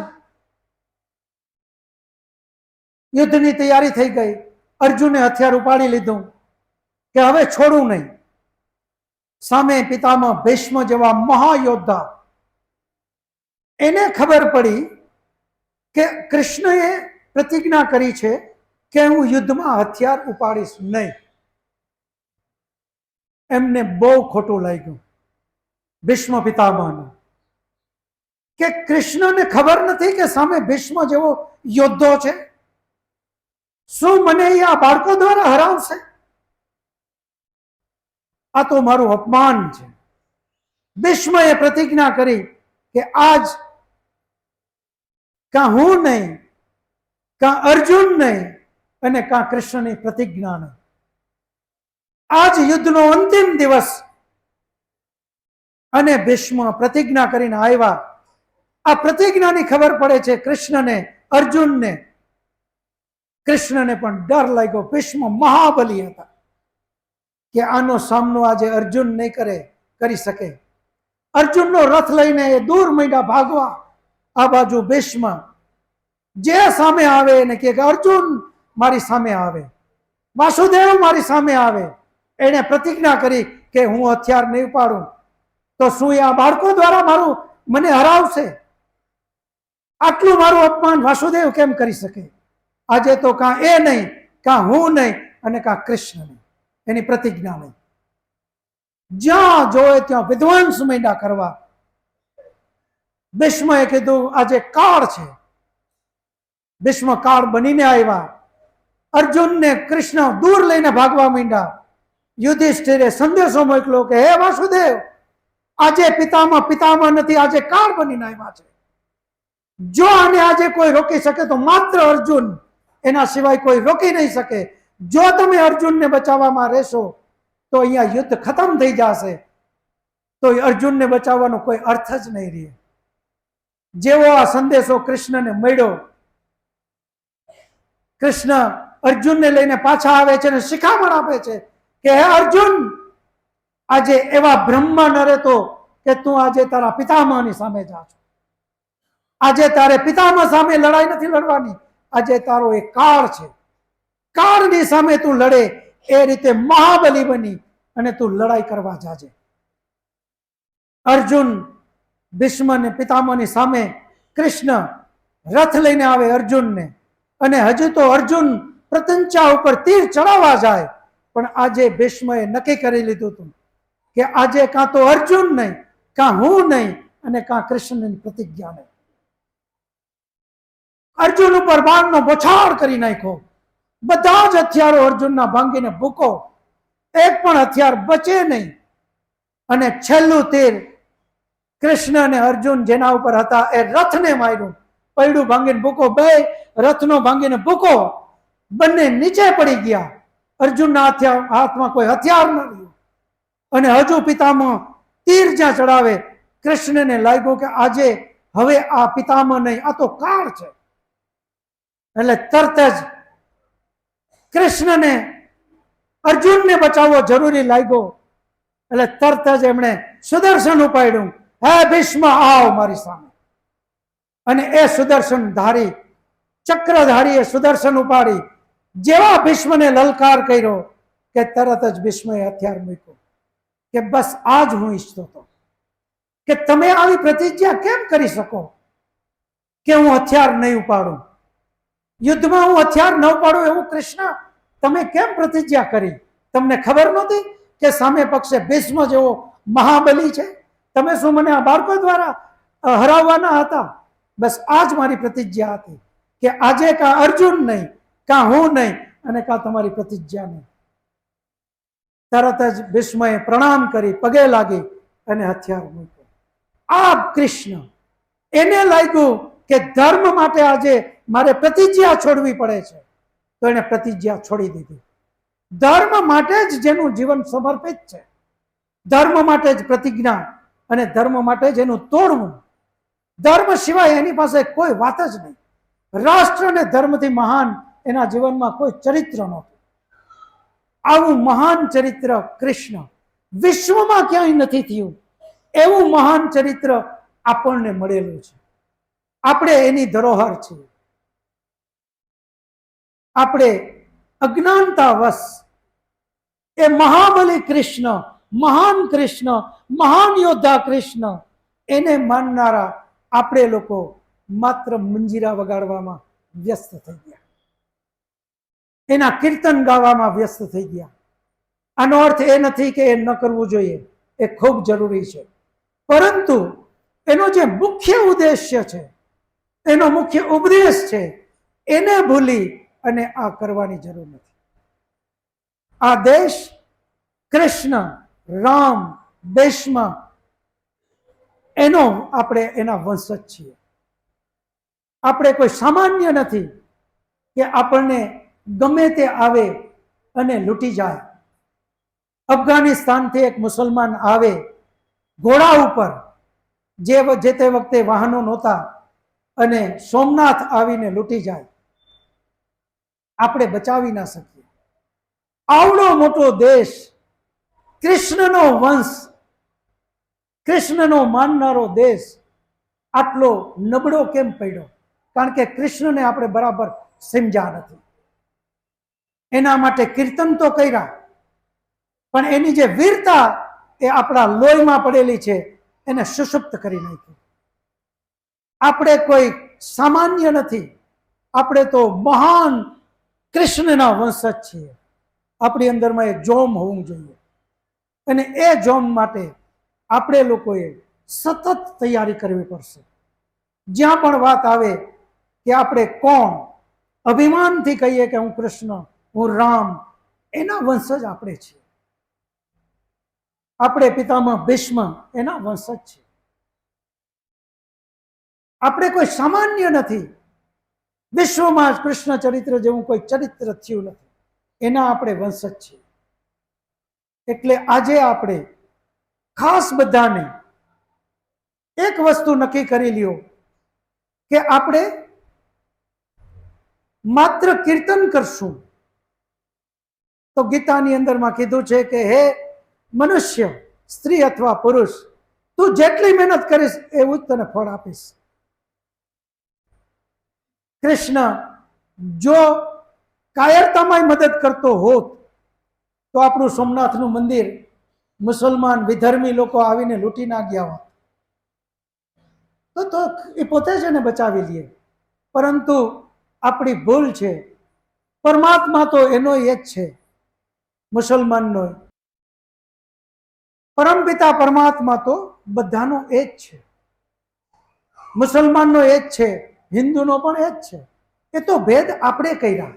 યુદ્ધની તૈયારી થઈ ગઈ. અર્જુને હથિયાર ઉપાડી લીધું કે હવે છોડવું નહીં. સામે પિતામહ ભીષ્મ જેવા મહાયોદ્ધા, એને ખબર પડી કે કૃષ્ણએ પ્રતિજ્ઞા કરી છે કે હું યુદ્ધમાં હથિયાર ઉપાડીશ નહીં. એમને બહુ ખોટું લાગ્યું ભીષ્મ પિતામહને કે કૃષ્ણને ખબર નથી કે સામે ભીષ્મ જેવો યોદ્ધો છે. શું મને આ બાળકો દ્વારા હરાવશે? આ તો મારું અપમાન છે. ભીષ્મએ પ્રતિજ્ઞા કરી કે આજ કાં હું નહીં, કાં અર્જુન નહીં અને કાં કૃષ્ણની પ્રતિજ્ઞા નહીં. આજ યુદ્ધનો અંતિમ દિવસ અને ભીષ્મ પ્રતિજ્ઞા કરીને આવ્યા. આ પ્રતિજ્ઞાની ખબર પડે છે કૃષ્ણને, અર્જુનને. કૃષ્ણને પણ ડર લાગ્યો. ભીષ્મ મહાબલી હતા કે આનો સામનો આજે અર્જુન નહીં કરી શકે. અર્જુનનો રથ લઈને એ દૂર માંડ્યા ભાગવા. આ બાજુ ભીષ્મ જે સામે આવે એને કે અર્જુન મારી સામે આવે, વાસુદેવ મારી સામે આવે. એને પ્રતિજ્ઞા કરી કે હું હથિયાર નહીં ઉપાડું તો શું આ બાળકો દ્વારા મને હરાવશે? આટલું મારું અપમાન વાસુદેવ કેમ કરી શકે? આજે તો કાં એ નહીં, કાં હું નહીં અને કાં કૃષ્ણ નહીં. એની પ્રતિજ્ઞા નહીં. જ્યાં જોયે ત્યાં વિધ્વંસ માંડ્યા કરવા. ભીષ્મએ કીધું આજે કાળ છે. ભીષ્મ કાળ બનીને આવ્યા. અર્જુનને કૃષ્ણ દૂર લઈને ભાગવા માંડ્યા. યુધિષ્ઠિરે સંદેશો મોકલ્યો કે હે વાસુદેવ, આજે પિતામહ નથી, આજે કાળ બનીને આવ્યા છે. જો આને આજે કોઈ રોકી શકે તો માત્ર અર્જુન, એના સિવાય કોઈ રોકી નહીં શકે. જો તમે અર્જુનને બચાવવામાં રહેશો તો અહીંયા યુદ્ધ ખતમ થઈ જશે. તો અર્જુનને બચાવવાનો કોઈ અર્થ જ નહીં રહે. જેવો આ સંદેશો કૃષ્ણને મળ્યો, કૃષ્ણ અર્જુનને લઈને પાછા આવે છે અને શિખામણ આપે છે કે હે અર્જુન, આજે એવા બ્રહ્મા ન રહેતો કે તું આજે તારા પિતામહની સામે જા છો. આજે તારે પિતામહ સામે લડાઈ નથી લડવાની. આજે તારો એક કાળ છે. કાળની સામે તું લડે એ રીતે મહાબલી બની અને તું લડાઈ કરવા જાજે. અર્જુન ભીષ્મ ને પિતામહની સામે કૃષ્ણ રથ લઈને આવે અર્જુનને, અને હજુ તો અર્જુન પ્રતંચા ઉપર તીર ચડાવવા જાય. પણ આજે ભીષ્મએ નક્કી કરી લીધું હતું કે આજે કાં તો અર્જુન નહીં, કાં હું નહીં અને કાં કૃષ્ણની પ્રતિજ્ઞા નહીં. અર્જુન ઉપર બાણનો બોછાર કરી નાખ્યો. બધા જ હથિયારો અર્જુનના ભાંગીને ભૂકો. એક પણ હથિયાર બચે નહીં. અને છેલ્લું તીર કૃષ્ણ અને અર્જુન જેના ઉપર હતા એ રથને માર્યું. પૈડું ભાંગીને ભૂકો, બે રથનો ભાંગીને ભૂકો. બંને નીચે પડી ગયા. અર્જુનના હાથમાં કોઈ હથિયાર ન રહ્યું. અને હજુ પિતામહ તીર જ્યાં ચડાવે, કૃષ્ણને લાગ્યું કે આજે હવે આ પિતામહ નહીં, આ તો કાળ છે. એટલે તરત જ કૃષ્ણને અર્જુનને બચાવવો જરૂરી લાગ્યો. એટલે તરત જ એમણે સુદર્શન ઉપાડ્યું. હે ભીષ્મ, આવ મારી સામે. અને એ સુદર્શન ધારી, ચક્રધારીએ સુદર્શન ઉપાડી જેવા ભીષ્મને લલકાર કર્યો કે તરત જ ભીષ્મએ હથિયાર મૂક્યો. કે બસ આ જ હું ઈચ્છતો હતો કે તમે આવી પ્રતિજ્ઞા કેમ કરી શકો કે હું હથિયાર નહીં ઉપાડું? યુદ્ધમાં હું હથિયાર ન ઉપાડું એવું કૃષ્ણ તમે કેમ પ્રતિજ્ઞા કરી? તમને ખબર નહોતી કે સામે પક્ષે ભીષ્મ જેવો મહાબલી છે? તમે શું મને આ બાળકો દ્વારા હરાવવાના હતા? બસ આ જ મારી પ્રતિજ્ઞા હતી કે આજે કાં અર્જુન નહીં, કાં હું નહીં અને કાં તમારી પ્રતિજ્ઞા નહીં. તરત જ ભીષ્મએ પ્રણામ કરી, પગે લાગી અને હથિયાર મૂક્યો. આ કૃષ્ણ, એને લાગ્યું કે ધર્મ માટે આજે મારે પ્રતિજ્ઞા છોડવી પડે છે, તો એને પ્રતિજ્ઞા છોડી દીધી. ધર્મ માટે જ જેનું જીવન સમર્પિત છે, ધર્મ માટે જ પ્રતિજ્ઞા અને ધર્મ માટે જ એનું તોડવું. ધર્મ સિવાય એની પાસે કોઈ વાત જ નહીં. રાષ્ટ્ર અને ધર્મથી મહાન એના જીવનમાં કોઈ ચરિત્ર નહોતું. આવું મહાન ચરિત્ર કૃષ્ણ વિશ્વમાં ક્યાંય નથી થયું. એવું મહાન ચરિત્ર આપણને મળેલું છે. આપણે એની ધરોહર છીએ. આપણે અજ્ઞાનતાવશ એ મહાબલી કૃષ્ણ, મહાન કૃષ્ણ, મહાન યોદ્ધા કૃષ્ણ, એને માનનારા આપણે લોકો માત્ર મંજીરા વગાડવામાં વ્યસ્ત થઈ ગયા, એના કીર્તન ગાવામાં વ્યસ્ત થઈ ગયા. આનો અર્થ એ નથી કે એ ન કરવું જોઈએ, એ ખૂબ જરૂરી છે, પરંતુ એનો જે મુખ્ય ઉદ્દેશ્ય છે, એનો મુખ્ય ઉપદેશ છે, એને ભૂલી અને આ કરવાની જરૂર નથી. આ દેશ કૃષ્ણ, રામ, ભીષ્મ એનો આપણે એના વંશજ છીએ. આપણે કોઈ સામાન્ય નથી કે આપણને ગમે તે આવે અને લૂંટી જાય. અફઘાનિસ્તાનથી એક મુસલમાન આવે ઘોડા ઉપર, જે તે વખતે વાહનો નહોતા, અને સોમનાથ આવીને લૂંટી જાય, આપણે બચાવી ના શકીએ. આવડો મોટો દેશ, કૃષ્ણનો વંશ, કૃષ્ણનો માનનારો દેશ આટલો નબળો કેમ પડ્યો? કારણ કે કૃષ્ણને આપણે બરાબર સમજ્યા નથી. એના માટે કીર્તન તો કર્યા, પણ એની જે વીરતા એ આપણા લોહીમાં પડેલી છે, એને સુષુપ્ત કરી નાખી. આપણે કોઈ સામાન્ય નથી, આપણે તો મહાન કૃષ્ણના વંશજ છીએ. આપણી અંદરમાં એ જોમ હોવું જોઈએ, અને એ જોમ માટે આપણે લોકોએ સતત તૈયારી કરવી પડશે. જ્યાં પણ વાત આવે કે આપણે કોણ, અભિમાનથી કહીએ કે હું કૃષ્ણ, હું રામ, એના વંશજ આપણે છીએ. આપણે પિતામહ ભીષ્મ એના વંશજ છે. આપણે કોઈ સામાન્ય નથી. વિશ્વમાં કૃષ્ણ ચરિત્ર જેવું કોઈ ચરિત્ર થયું નથી. એના આપણે વંશજ છીએ. એટલે આજે આપણે ખાસ બધાને એક વસ્તુ નક્કી કરી લ્યો કે આપણે માત્ર કીર્તન કરશું. તો ગીતાની અંદરમાં કીધું છે કે હે મનુષ્ય, સ્ત્રી અથવા પુરુષ, તું જેટલી મહેનત કરીશ એવું જ તને ફળ આપીશ. કૃષ્ણ જો કાયરતામાં મદદ કરતો હોત તો આપણું સોમનાથનું મંદિર મુસલમાન વિધર્મી લોકો આવીને લૂંટી ના ગયા હોત તો એ પોતે જ એને બચાવી લે. પરંતુ આપણી ભૂલ છે. પરમાત્મા તો એનો એ જ છે, મુસલમાનનો. પરમપિતા પરમાત્મા તો બધાનો એ જ છે. મુસલમાનનો એ જ છે, હિન્દુનો પણ એ જ છે. એ તો ભેદ આપણે કર્યા.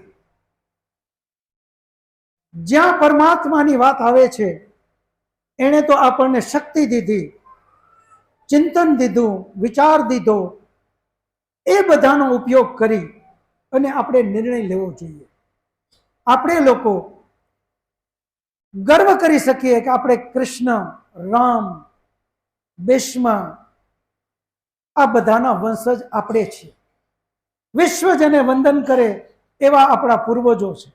જ્યાં પરમાત્માની વાત આવે છે, એણે તો આપણને શક્તિ દીધી, ચિંતન દીધું, વિચાર દીધો. એ બધાનો ઉપયોગ કરી અને આપણે નિર્ણય લેવો જોઈએ. આપણે લોકો ગર્વ કરી શકીએ કે આપણે કૃષ્ણ, રામ, ભીષ્મ આ બધાના વંશજ આપણે છીએ. વિશ્વ જેને વંદન કરે એવા આપણા પૂર્વજો છે.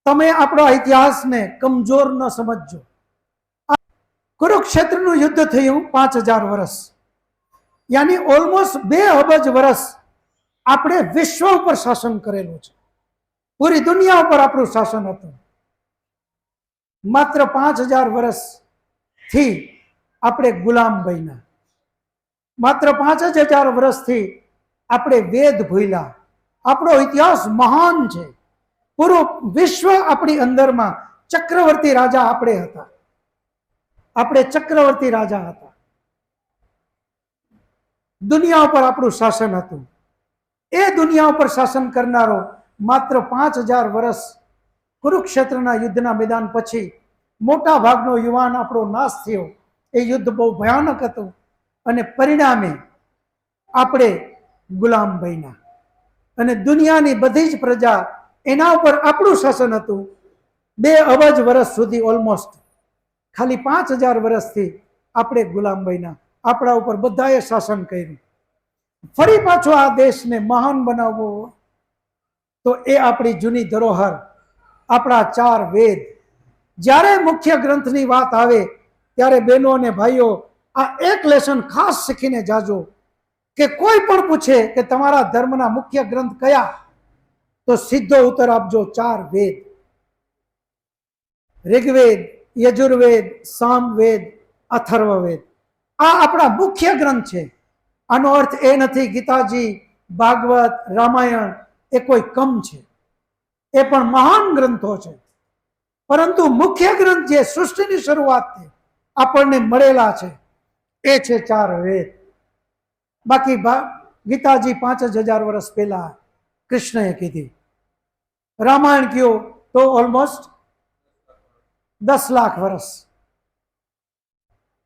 તમે આપણા ઇતિહાસને કમજોર ન સમજજો. કુરુક્ષેત્રનું યુદ્ધ થયું 5000 વર્ષ, યાની ઓલમોસ્ટ 2 અબજ વર્ષ આપણે વિશ્વ ઉપર શાસન કરેલું છે. પૂરી દુનિયા ઉપર આપણું શાસન હતું. માત્ર 5000 વર્ષથી આપણે ગુલામ બન્યા. માત્ર 5000 વર્ષથી આપણે વેદ ભૂલ્યા. આપણો ઇતિહાસ મહાન છે. પૂરું વિશ્વ આપણી અંદરમાં ચક્રવર્તી રાજા આપણે હતા. આપણે ચક્રવર્તી રાજા હતા. દુનિયા ઉપર આપણું શાસન હતું. એ દુનિયા ઉપર શાસન કરનારો માત્ર 5000 વર્ષ કુરુક્ષેત્રના યુદ્ધના મેદાન પછી મોટા ભાગનો યુવાન આપણો નાશ થયો. એ યુદ્ધ બહુ ભયાનક હતું અને પરિણામે આપણે ગુલામ બન્યા અને દુનિયાની બધી જ પ્રજા એના ઉપર આપણું શાસન હતું. 2 અબજ વર્ષ સુધી ઓલમોસ્ટ. ખાલી 5000 વર્ષથી આપણે ગુલામ બન્યા. આપણા ઉપર બધાએ શાસન કર્યું. ફરી પાછો આ દેશને મહાન બનાવવો હોય તો એ આપણી જૂની ધરોહર, આપણા 4 વેદ. જ્યારે મુખ્ય ગ્રંથની વાત આવે ત્યારે બહેનો અને ભાઈઓ આ એક લેસન ખાસ શીખીને જાજો કે કોઈ પણ પૂછે કે તમારા ધર્મના મુખ્ય ગ્રંથ કયા, તો સીધો ઉત્તર આપજો 4 વેદ. ઋગ્વેદ, યજુર્વેદ, સામવેદ, અથર્વવેદ. આ આપણા મુખ્ય ગ્રંથ છે. આનો અર્થ એ નથી ગીતાજી, ભાગવત, રામાયણ એ કોઈ કમ છે, એ પણ મહાન ગ્રંથો છે. પરંતુ મુખ્ય ગ્રંથ જે સૃષ્ટિની શરૂઆતથી આપણને મળેલા છે એ છે 4 વેદ. બાકી ગીતાજી 5000 વર્ષ પહેલા કૃષ્ણએ કીધી. રામાયણ કયો તો ઓલમોસ્ટ 10 લાખ વર્ષ.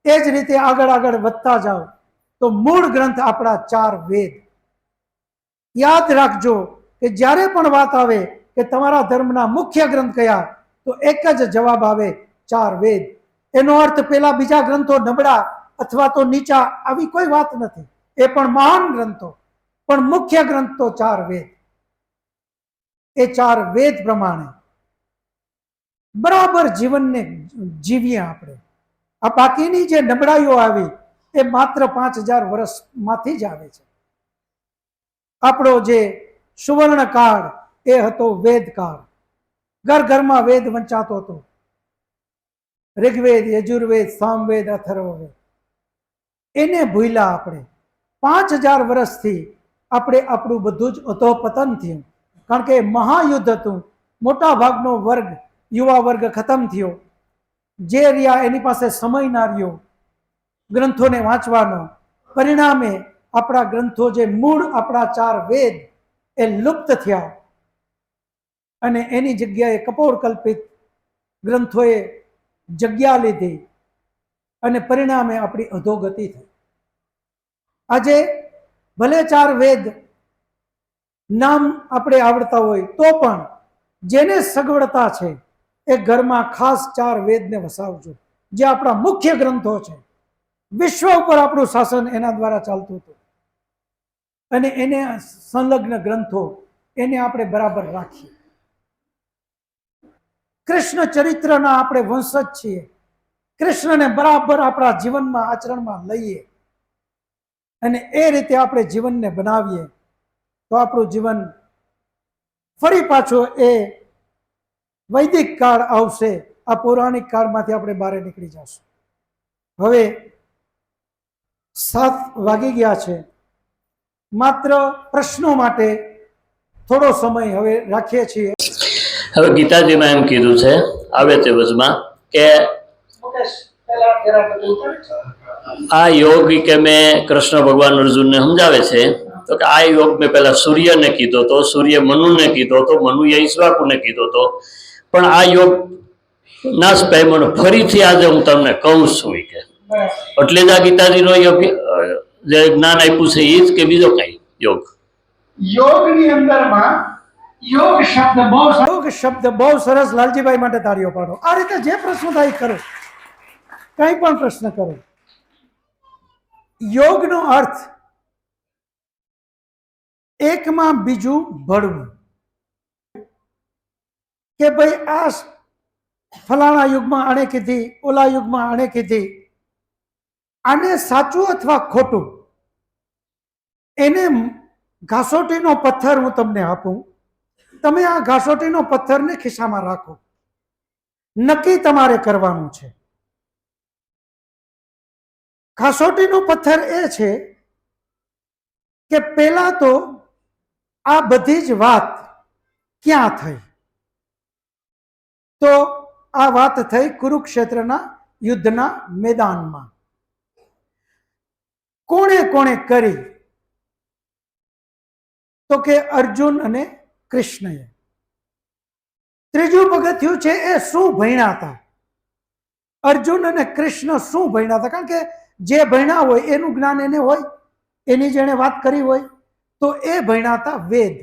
એ જ રીતે આગળ આગળ વધતા જાઓ તો મૂળ ગ્રંથ આપણા 4 વેદ. યાદ રાખજો કે જ્યારે પણ વાત આવે કે તમારા ધર્મના મુખ્ય ગ્રંથ કયા, તો એક જ જવાબ આવે 4 વેદ. એનો અર્થ પેલા બીજા ગ્રંથો નબળા અથવા તો નીચા, આવી કોઈ વાત નથી. એ પણ મહાન ગ્રંથો, પણ મુખ્ય ગ્રંથ તો 4 વેદ. એ 4 વેદ પ્રમાણે બરાબર જીવનને જીવીએ આપણે. આ બાકીની જે નબળાઈઓ આવી એ માત્ર 5000 વર્ષમાંથી જ આવે છે. આપણો જે સુવર્ણ કાળ એ હતો વેદ કાળ. ઘર ઘરમાં વેદ વંચાતો હતો. ઋગ્વેદ, યજુર્વેદ, સામવેદ, અથર્વવેદ. એને ભૂલ્યા આપણે. 5000 વર્ષથી આપણે આપણું બધું જ અધોપતન થયું. કારણ કે મહાયુદ્ધ હતું. મોટા ભાગનો વર્ગ, યુવા વર્ગ ખતમ થયો. જે રહ્યા એની પાસે સમય ના રહ્યો ગ્રંથોને વાંચવાનો. પરિણામે આપણા ગ્રંથો જે મૂળ આપણા 4 વેદ એ લુપ્ત થયા અને એની જગ્યાએ કપોળકલ્પિત ગ્રંથોએ જગ્યા લીધી અને પરિણામે આપણી અધોગતિ થઈ. આજે ભલે 4 વેદ નામ આપણે આવડતા હોય તો પણ જેને સગવડતા છે એ ઘરમાં ખાસ 4 વેદને વસાવજો, જે આપણા મુખ્ય ગ્રંથો છે. વિશ્વ ઉપર આપણું શાસન એના દ્વારા ચાલતું હતું અને એને સંલગ્ન ગ્રંથો એને આપણે બરાબર રાખીએ. કૃષ્ણ ચરિત્રના આપણે વંશજ છીએ. કૃષ્ણને બરાબર આપણા જીવનમાં આચરણમાં લઈએ અને એ રીતે આપણે જીવનને બનાવીએ તો આપણું જીવન ફરી પાછો એ વૈદિક કાળ આવશે. આ પૌરાણિક કાળમાંથી આપણે બહાર નીકળી જશું. હવે 7 વાગી ગયા છે. માત્ર પ્રશ્નો માટે થોડો સમય હવે રાખીએ છીએ. હવે ગીતાજીમાં એમ કીધું છે આવે તે વચમાં કે આ યોગ કે મેં કૃષ્ણ ભગવાન અર્જુનને સમજાવે છે તો કે આ યોગ મેં પેલા સૂર્યને કીધો તો, સૂર્ય મનુને કીધો તો, મનુએ ઈશ્વાકુને કીધો તો, પણ આ યોગ નાશ પામ્યો. ફરીથી આજે હું તમને કહું છું કે એટલે જ આ ગીતાજીનો યોગ જે જ્ઞાન આપ્યું છે એ જ કે બીજો કઈ યોગ? યોગની અંદરમાં યોગ શબ્દ બહુ સરસ. લાલજીભાઈ માટે તાળીઓ પાડો. આ રીતે જે પ્રશ્ન થાય કરો, કઈ પણ પ્રશ્ન કરો. યોગનો અર્થ એકમાં બીજું ભળવું. કે ભાઈ આ ફલાણા યુગમાં આણે કીધી, ઓલા યુગમાં આણે કીધી, આને સાચું અથવા ખોટું એને ઘાસોટીનો પથ્થર હું તમને આપું. તમે આ ઘાસોટીનો પથ્થરને ખિસ્સામાં રાખો. નક્કી તમારે કરવાનું છે. ઘાસોટીનો પથ્થર એ છે કે પહેલા તો આ બધી જ વાત ક્યાં થઈ? તો આ વાત થઈ કુરુક્ષેત્રના યુદ્ધના મેદાનમાં. કોણે કોણે કરી? તો કે અર્જુન અને કૃષ્ણએ. ત્રીજું પગથિયું છે એ શું ભણ્યા હતા? અર્જુન અને કૃષ્ણ શું ભણ્યા હતા? કારણ કે જે ભણ્યા હોય એનું જ્ઞાન એને હોય, એની જેણે વાત કરી હોય, તો એ ભણ્યા હતા વેદ.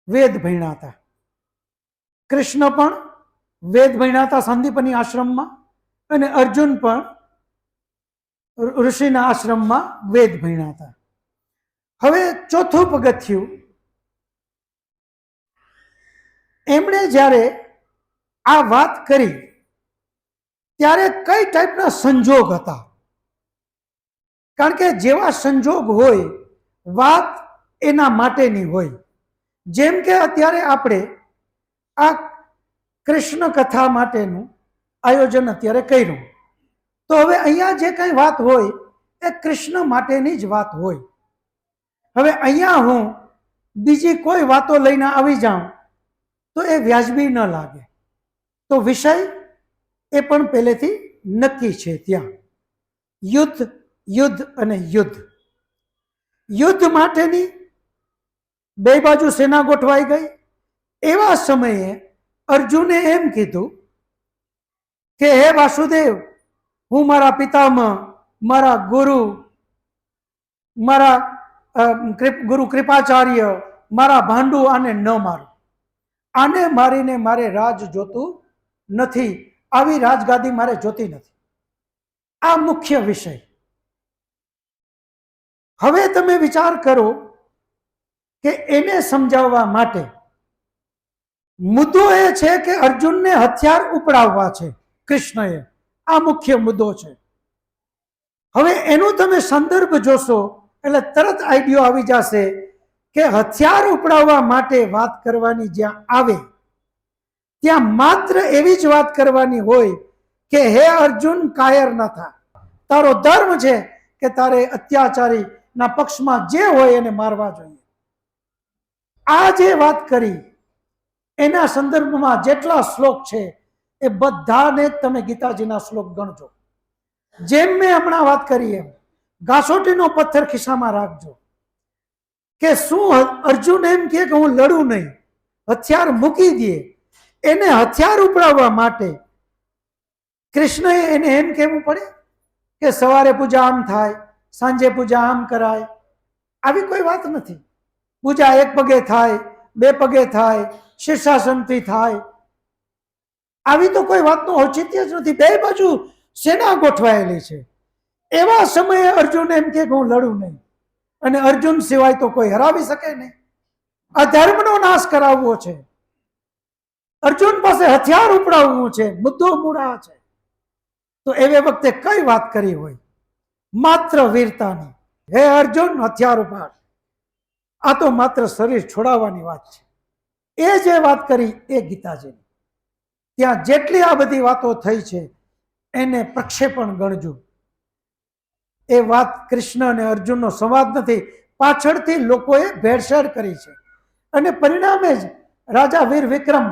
વેદ ભણ્યા હતા. કૃષ્ણ પણ વેદ ભણ્યા હતા સંદીપની આશ્રમમાં અને અર્જુન પણ ઋષિના આશ્રમમાં વેદ ભણ્યા હતા. હવે ચોથું પગથિયું, એમણે જ્યારે આ વાત કરી ત્યારે કઈ ટાઈપના સંજોગ હતા? કારણ કે જેવા સંજોગ હોય વાત એના માટેની હોય. જેમ કે અત્યારે આપણે આ કૃષ્ણ કથા માટેનું આયોજન અત્યારે કર્યું, તો હવે અહીંયા જે કંઈ વાત હોય એ કૃષ્ણ માટેની જ વાત હોય. હવે અહીંયા હું બીજી કોઈ વાતો લઈને આવી જાઉં તો એ વ્યાજબી ન લાગે. તો વિષય એ પણ પહેલેથી નક્કી છે. ત્યાં યુદ્ધ, યુદ્ધ અને યુદ્ધ. યુદ્ધ માટેની બે બાજુ સેના ગોઠવાઈ ગઈ. એવા સમયે અર્જુને એમ કીધું કે હે વાસુદેવ, હું મારા પિતામહ, મારા ગુરુ, મારા ગુરુ કૃપાચાર્ય, મારા ભાંડુ, આને ન મારું. આને મારીને મારે રાજ જોતું નથી. આવી રાજગાદી મારે જોતી નથી. આ મુખ્ય વિષય. હવે તમે વિચાર કરો કે એને સમજાવવા માટે મુદ્દો એ છે કે અર્જુનને હથિયાર ઉપડાવવા છે કૃષ્ણએ. આ મુખ્ય મુદ્દો છે. હવે એનું તમે સંદર્ભ જોશો એટલે તરત આઈડિયો આવી જશે કે હથિયાર ઉપડાવવા માટે વાત કરવાની જ્યાં આવે ત્યાં માત્ર એવી જ વાત કરવાની હોય કે હે અર્જુન, કાયર ન થા. તારો ધર્મ છે કે તારે અત્યાચારી ના પક્ષમાં જે હોય એને મારવા જોઈએ. આ જે વાત કરી એના સંદર્ભમાં જેટલા શ્લોક છે એ બધાને તમે ગીતાજીના શ્લોક ગણજો. જેમ મેં હમણાં વાત કરી એમ ઘાસોટીનો પથ્થર ખિસ્સામાં રાખજો. કે શું અર્જુન એમ કે હું લડું નહીં, હથિયાર મૂકી દે. એને હથિયાર ઉપડાવવા માટે કૃષ્ણએ એને એમ કહેવું પડે કે સવારે પૂજા આમ થાય, સાંજે પૂજા આમ કરાય. આવી કોઈ વાત નથી. પૂજા એક પગે થાય, બે પગે થાય, શીર્ષાસનથી થાય. આવી તો કોઈ વાતનું ઔચિત્ય જ નથી. બે બાજુ સેના ગોઠવાયેલી છે. એવા સમયે અર્જુન એમ કે હું લડું નહીં, અને અર્જુન સિવાય તો કોઈ હરાવી શકે નહીં. આ ધર્મનો નાશ કરાવવો છે. અર્જુન પાસે હથિયાર ઉપડાવવું છે. મુદ્દો મૂળા છે. તો એવે વખતે કઈ વાત કરી હોય? માત્ર વીરતાની. હે અર્જુન, હથિયાર ઉપાડ. આ તો માત્ર શરીર છોડાવવાની વાત છે. એ જે વાત કરી એ ગીતાજીની. ત્યાં જેટલી આ બધી વાતો થઈ છે એને પ્રક્ષેપણ ગણજો. એ વાત કૃષ્ણ અને અર્જુનનો સંવાદ નથી. પાછળથી લોકોએ ભેળસેળ કરી છે. અને પરિણામે જ રાજા વીર વિક્રમ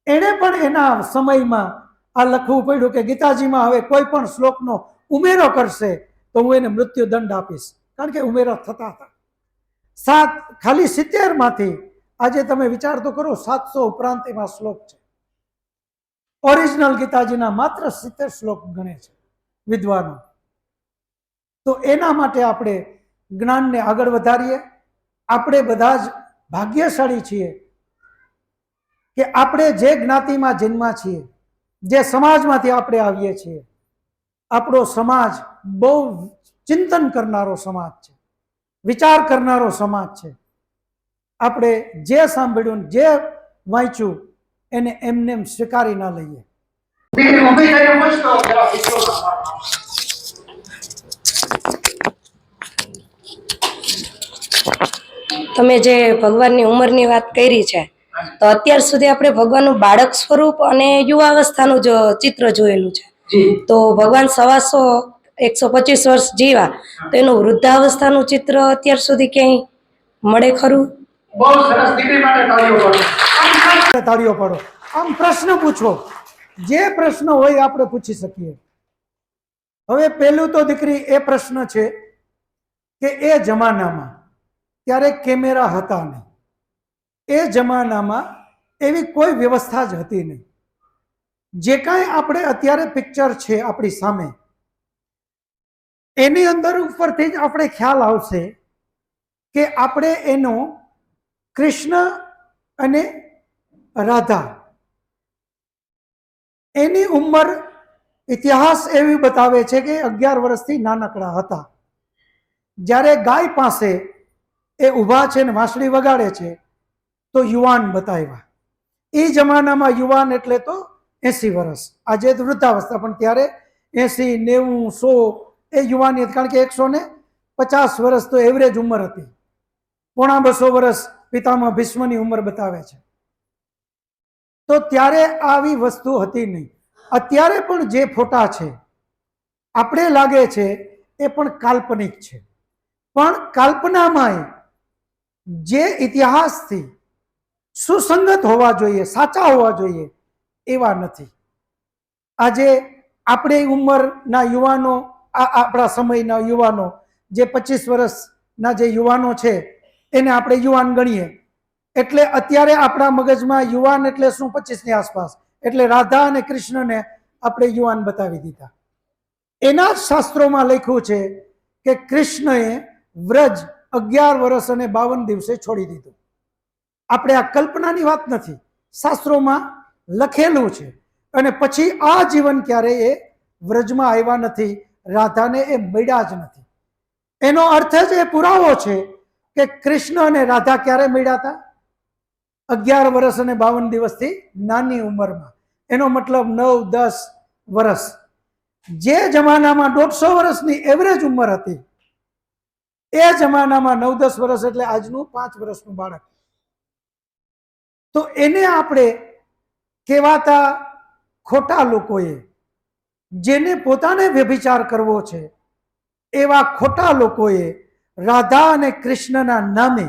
એણે પણ એના સમયમાં આ લખવું પડ્યું કે ગીતાજીમાં હવે કોઈ પણ શ્લોકનો ઉમેરો કરશે તો હું એને મૃત્યુદંડ આપીશ. કારણ કે ઉમેરો થતા હતા. ખાલી 70 માંથી આજે તમે વિચાર તો કરો 700 ઉપરાંત એમાં શ્લોક છે. ઓરિજિનલ ગીતાજીના માત્ર 70 શ્લોક ગણે છે વિદ્વાનો. તો એના માટે આપણે જ્ઞાનને આગળ વધારીએ. આપણે બધા જ ભાગ્યશાળી છીએ કે આપણે જે જ્ઞાતિમાં જન્મા છીએ, જે સમાજમાંથી આપણે આવીએ છીએ, આપણો સમાજ બહુ ચિંતન કરનારો સમાજ છે, વિચાર કરનારો સમાજ છે. આપણે જે સાંભળ્યું, જે વાંચ્યું એને એમને સ્વીકારી ના લઈએ. તમે જે ભગવાનની ઉંમરની વાત કરી છે, તો અત્યાર સુધી આપણે ભગવાનનું બાળક સ્વરૂપ અને યુવાવસ્થાનું જ ચિત્ર જોયેલું છે. તો ભગવાન 125 વર્ષ જીવા, તો એનું વૃદ્ધાવસ્થાનું ચિત્ર અત્યાર સુધી ક્યાંય મળે ખરું? બહુ સરસ. દીકરી માટે તાળીઓ પાડો. આમ પ્રશ્ન પૂછો, જે પ્રશ્ન હોય આપણે પૂછી શકીએ. હવે પહેલું તો દીકરી એ પ્રશ્ન છે કે એ જમાનામાં ત્યારે કેમેરા હતા નહીં. એ જમાનામાં એવી કોઈ વ્યવસ્થા જ હતી નહીં. જે કાંઈ આપણે અત્યારે પિક્ચર છે આપણી સામે, એની અંદર ઉપરથી જ આપણે ખ્યાલ આવશે કે આપણે એનો કૃષ્ણ અને રાધા એની ઉંમર ઇતિહાસ એવી બતાવે છે કે 11 વર્ષથી નાનકડા હતા. જ્યારે ગાય પાસે એ ઊભા છે ને વાંસળી વગાડે છે તો યુવાન બતાવ્યા. એ જમાનામાં યુવાન એટલે તો 80 વર્ષ, આજે તો વૃદ્ધાવસ્થા, પણ ત્યારે 80, 90, 100 એ યુવાની હતી. કારણ કે 150 વર્ષ તો એવરેજ ઉંમર હતી. 250 વર્ષ પિતામહ ભીષ્મની ઉંમર બતાવે છે. તો ત્યારે આવી વસ્તુ હતી નહીં. અત્યારે પણ જે ફોટા છે આપણે લાગે છે એ પણ કાલ્પનિક છે, પણ કાલ્પનામાં જે ઇતિહાસથી સુસંગત હોવા જોઈએ, સાચા હોવા જોઈએ, એવા નથી. આજે આપણી ઉંમરના યુવાનો, આપણા સમયના યુવાનો, જે 25 વર્ષના જે યુવાનો છે એને આપણે યુવાન ગણીએ, એટલે અત્યારે આપણા મગજમાં યુવાન એટલે શું, 25ની આસપાસ, એટલે રાધા અને કૃષ્ણને આપણે યુવાન બતાવી દીધા. એના જ શાસ્ત્રોમાં લખ્યું છે કે કૃષ્ણએ વ્રજ 11 વર્ષ અને 52 દિવસે છોડી દીધું. આપણે આ કલ્પનાની વાત નથી, શાસ્ત્રોમાં લખેલું છે. અને પછી આ જીવન ક્યારેય એ વ્રજમાં આવ્યા નથી, રાધાને એ મળ્યા જ નથી. એનો અર્થ જ એ પુરાવો છે કે કૃષ્ણ અને રાધા ક્યારે મળ્યા હતા? 11 વર્ષ અને 52 દિવસથી નાની ઉંમરમાં. એનો મતલબ 9-10 વર્ષ. જે જમાનામાં 150 વર્ષની એવરેજ ઉંમર હતી, એ જમાનામાં 9-10 વર્ષ એટલે આજનું 5 વર્ષનું બાળક. તો એને આપણે કહેવાતા ખોટા લોકોએ, જેને પોતાને વ્યભિચાર કરવો છે, એવા ખોટા લોકોએ રાધા અને કૃષ્ણના નામે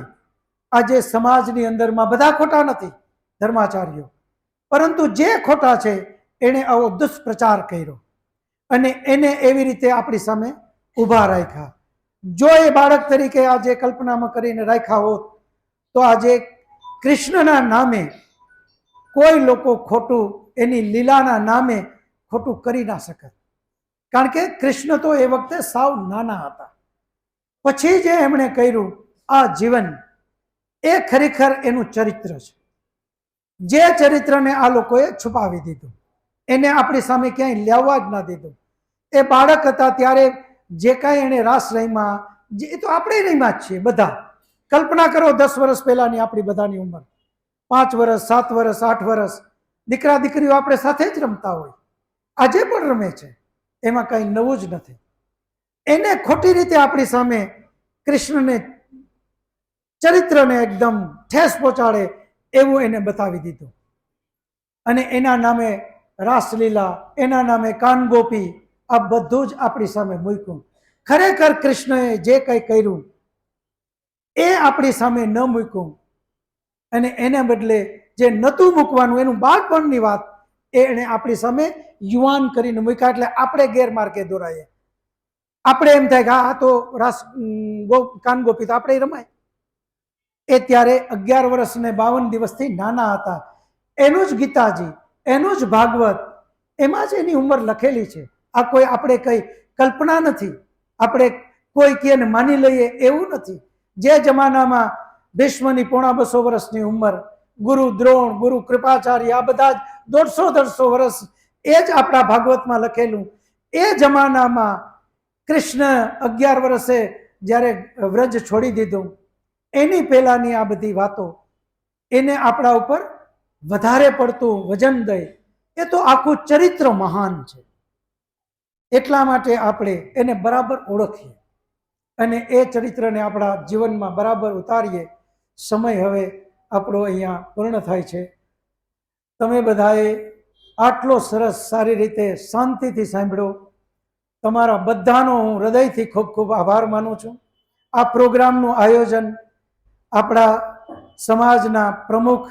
આજે સમાજની અંદરમાં, બધા ખોટા નથી ધર્માચાર્યો, પરંતુ જે ખોટા છે એણે આવો દુષ્પ્રચાર કર્યો અને એને એવી રીતે આપણી સામે ઊભા રાખ્યા. જો એ બાળક તરીકે આજે કલ્પનામાં કરીને રાખ્યા હોત તો આજે કૃષ્ણના નામે કોઈ લોકો ખોટું, એની લીલાના નામે ખોટું કરી ના શકત. કારણ કે કૃષ્ણ તો એ વખતે સાવ નાના હતા. પછી જે એમણે કર્યું આ જીવન, એ ખરેખર એનું ચરિત્ર છે. જે ચરિત્રને આ લોકોએ છુપાવી દીધું, એને આપણી સામે ક્યાંય લેવા જ ના દીધું. એ બાળક હતા ત્યારે જે કાંઈ એને રાસ રહીમાં, એ તો આપણે રહીમાં જ છીએ બધા. કલ્પના કરો 10 વર્ષ પહેલાની આપણી બધાની ઉંમર, 5 વર્ષ, 7 વર્ષ, 8 વર્ષ, દીકરા દીકરીઓ આપણે સાથે જ રમતા હોય, આજે પણ રમે છે, એમાં કંઈ નવું જ નથી. એને ખોટી રીતે આપણી સામે કૃષ્ણને ચરિત્રને એકદમ ઠેસ પહોંચાડે એવું એને બતાવી દીધું. અને એના નામે રાસલીલા, એના નામે કાનગોપી, આ બધું જ આપણી સામે મૂક્યું. ખરેખર કૃષ્ણએ જે કંઈ કર્યું એ આપણી સામે ન મૂક્યું, અને એને બદલે જે નહોતું મૂકવાનું, એનું બાળપણની વાત, એ એને આપણી સામે યુવાન કરીને મૂક્યા. એટલે આપણે ગેરમાર્ગે દોરાઈએ. આપણે એમ થાય કે આ તો રાસ કાનગોપી તો આપણે રમાય. એ ત્યારે 11 વર્ષ અને 52 દિવસથી નાના હતા. એનું જ ગીતાજી, એનું જ ભાગવત, એમાં જ એની ઉંમર લખેલી છે. આ કોઈ આપણે કઈ કલ્પના નથી, આપણે કોઈ કે માની લઈએ એવું નથી. જે જમાનામાં ભીષ્મની 250 વર્ષની ઉંમર, ગુરુ દ્રોણ, ગુરુ કૃપાચાર્ય, આ બધા જ 150 વર્ષ, એ જ આપણા ભાગવતમાં લખેલું. એ જમાનામાં કૃષ્ણ 11 વર્ષે જ્યારે વ્રજ છોડી દીધું, એની પહેલાની આ બધી વાતો એને આપણા ઉપર વધારે પડતું વજન દઈ, એ તો આખું ચરિત્ર મહાન છે. એટલા માટે આપણે એને બરાબર ઓળખીએ અને એ ચરિત્રને આપણા જીવનમાં બરાબર ઉતારીએ. સમય હવે આપણો અહીંયા પૂર્ણ થાય છે. તમે બધાએ આટલો સરસ, સારી રીતે, શાંતિથી સાંભળ્યો. તમારા બધાનો હું હૃદયથી ખૂબ ખૂબ આભાર માનું છું. આ પ્રોગ્રામનું આયોજન આપણા સમાજના પ્રમુખ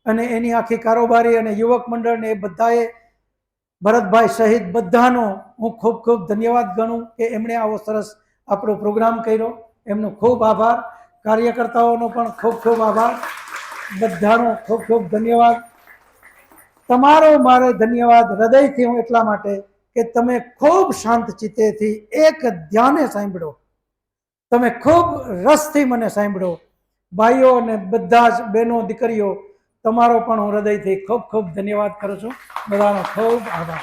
અને એની આખી કારોબારી અને યુવક મંડળને એ બધાએ, ભરતભાઈ સહિત બધાનો હું ખૂબ ખૂબ ધન્યવાદ ગણું કે એમણે આવો સરસ આપણો પ્રોગ્રામ કર્યો. એમનો ખૂબ આભાર. કાર્યકર્તાઓનો પણ ખૂબ ખૂબ આભાર. બધાનો ખૂબ ખૂબ ધન્યવાદ. તમારો મારે ધન્યવાદ હૃદયથી હું એટલા માટે કે તમે ખૂબ શાંત ચિત્તેથી એક ધ્યાને સાંભળો, તમે ખૂબ રસથી મને સાંભળો. ભાઈઓ અને બધા જ બહેનો, દીકરીઓ, તમારો પણ હું હૃદયથી ખૂબ ખૂબ ધન્યવાદ કરું છું. બધાનો ખૂબ આભાર.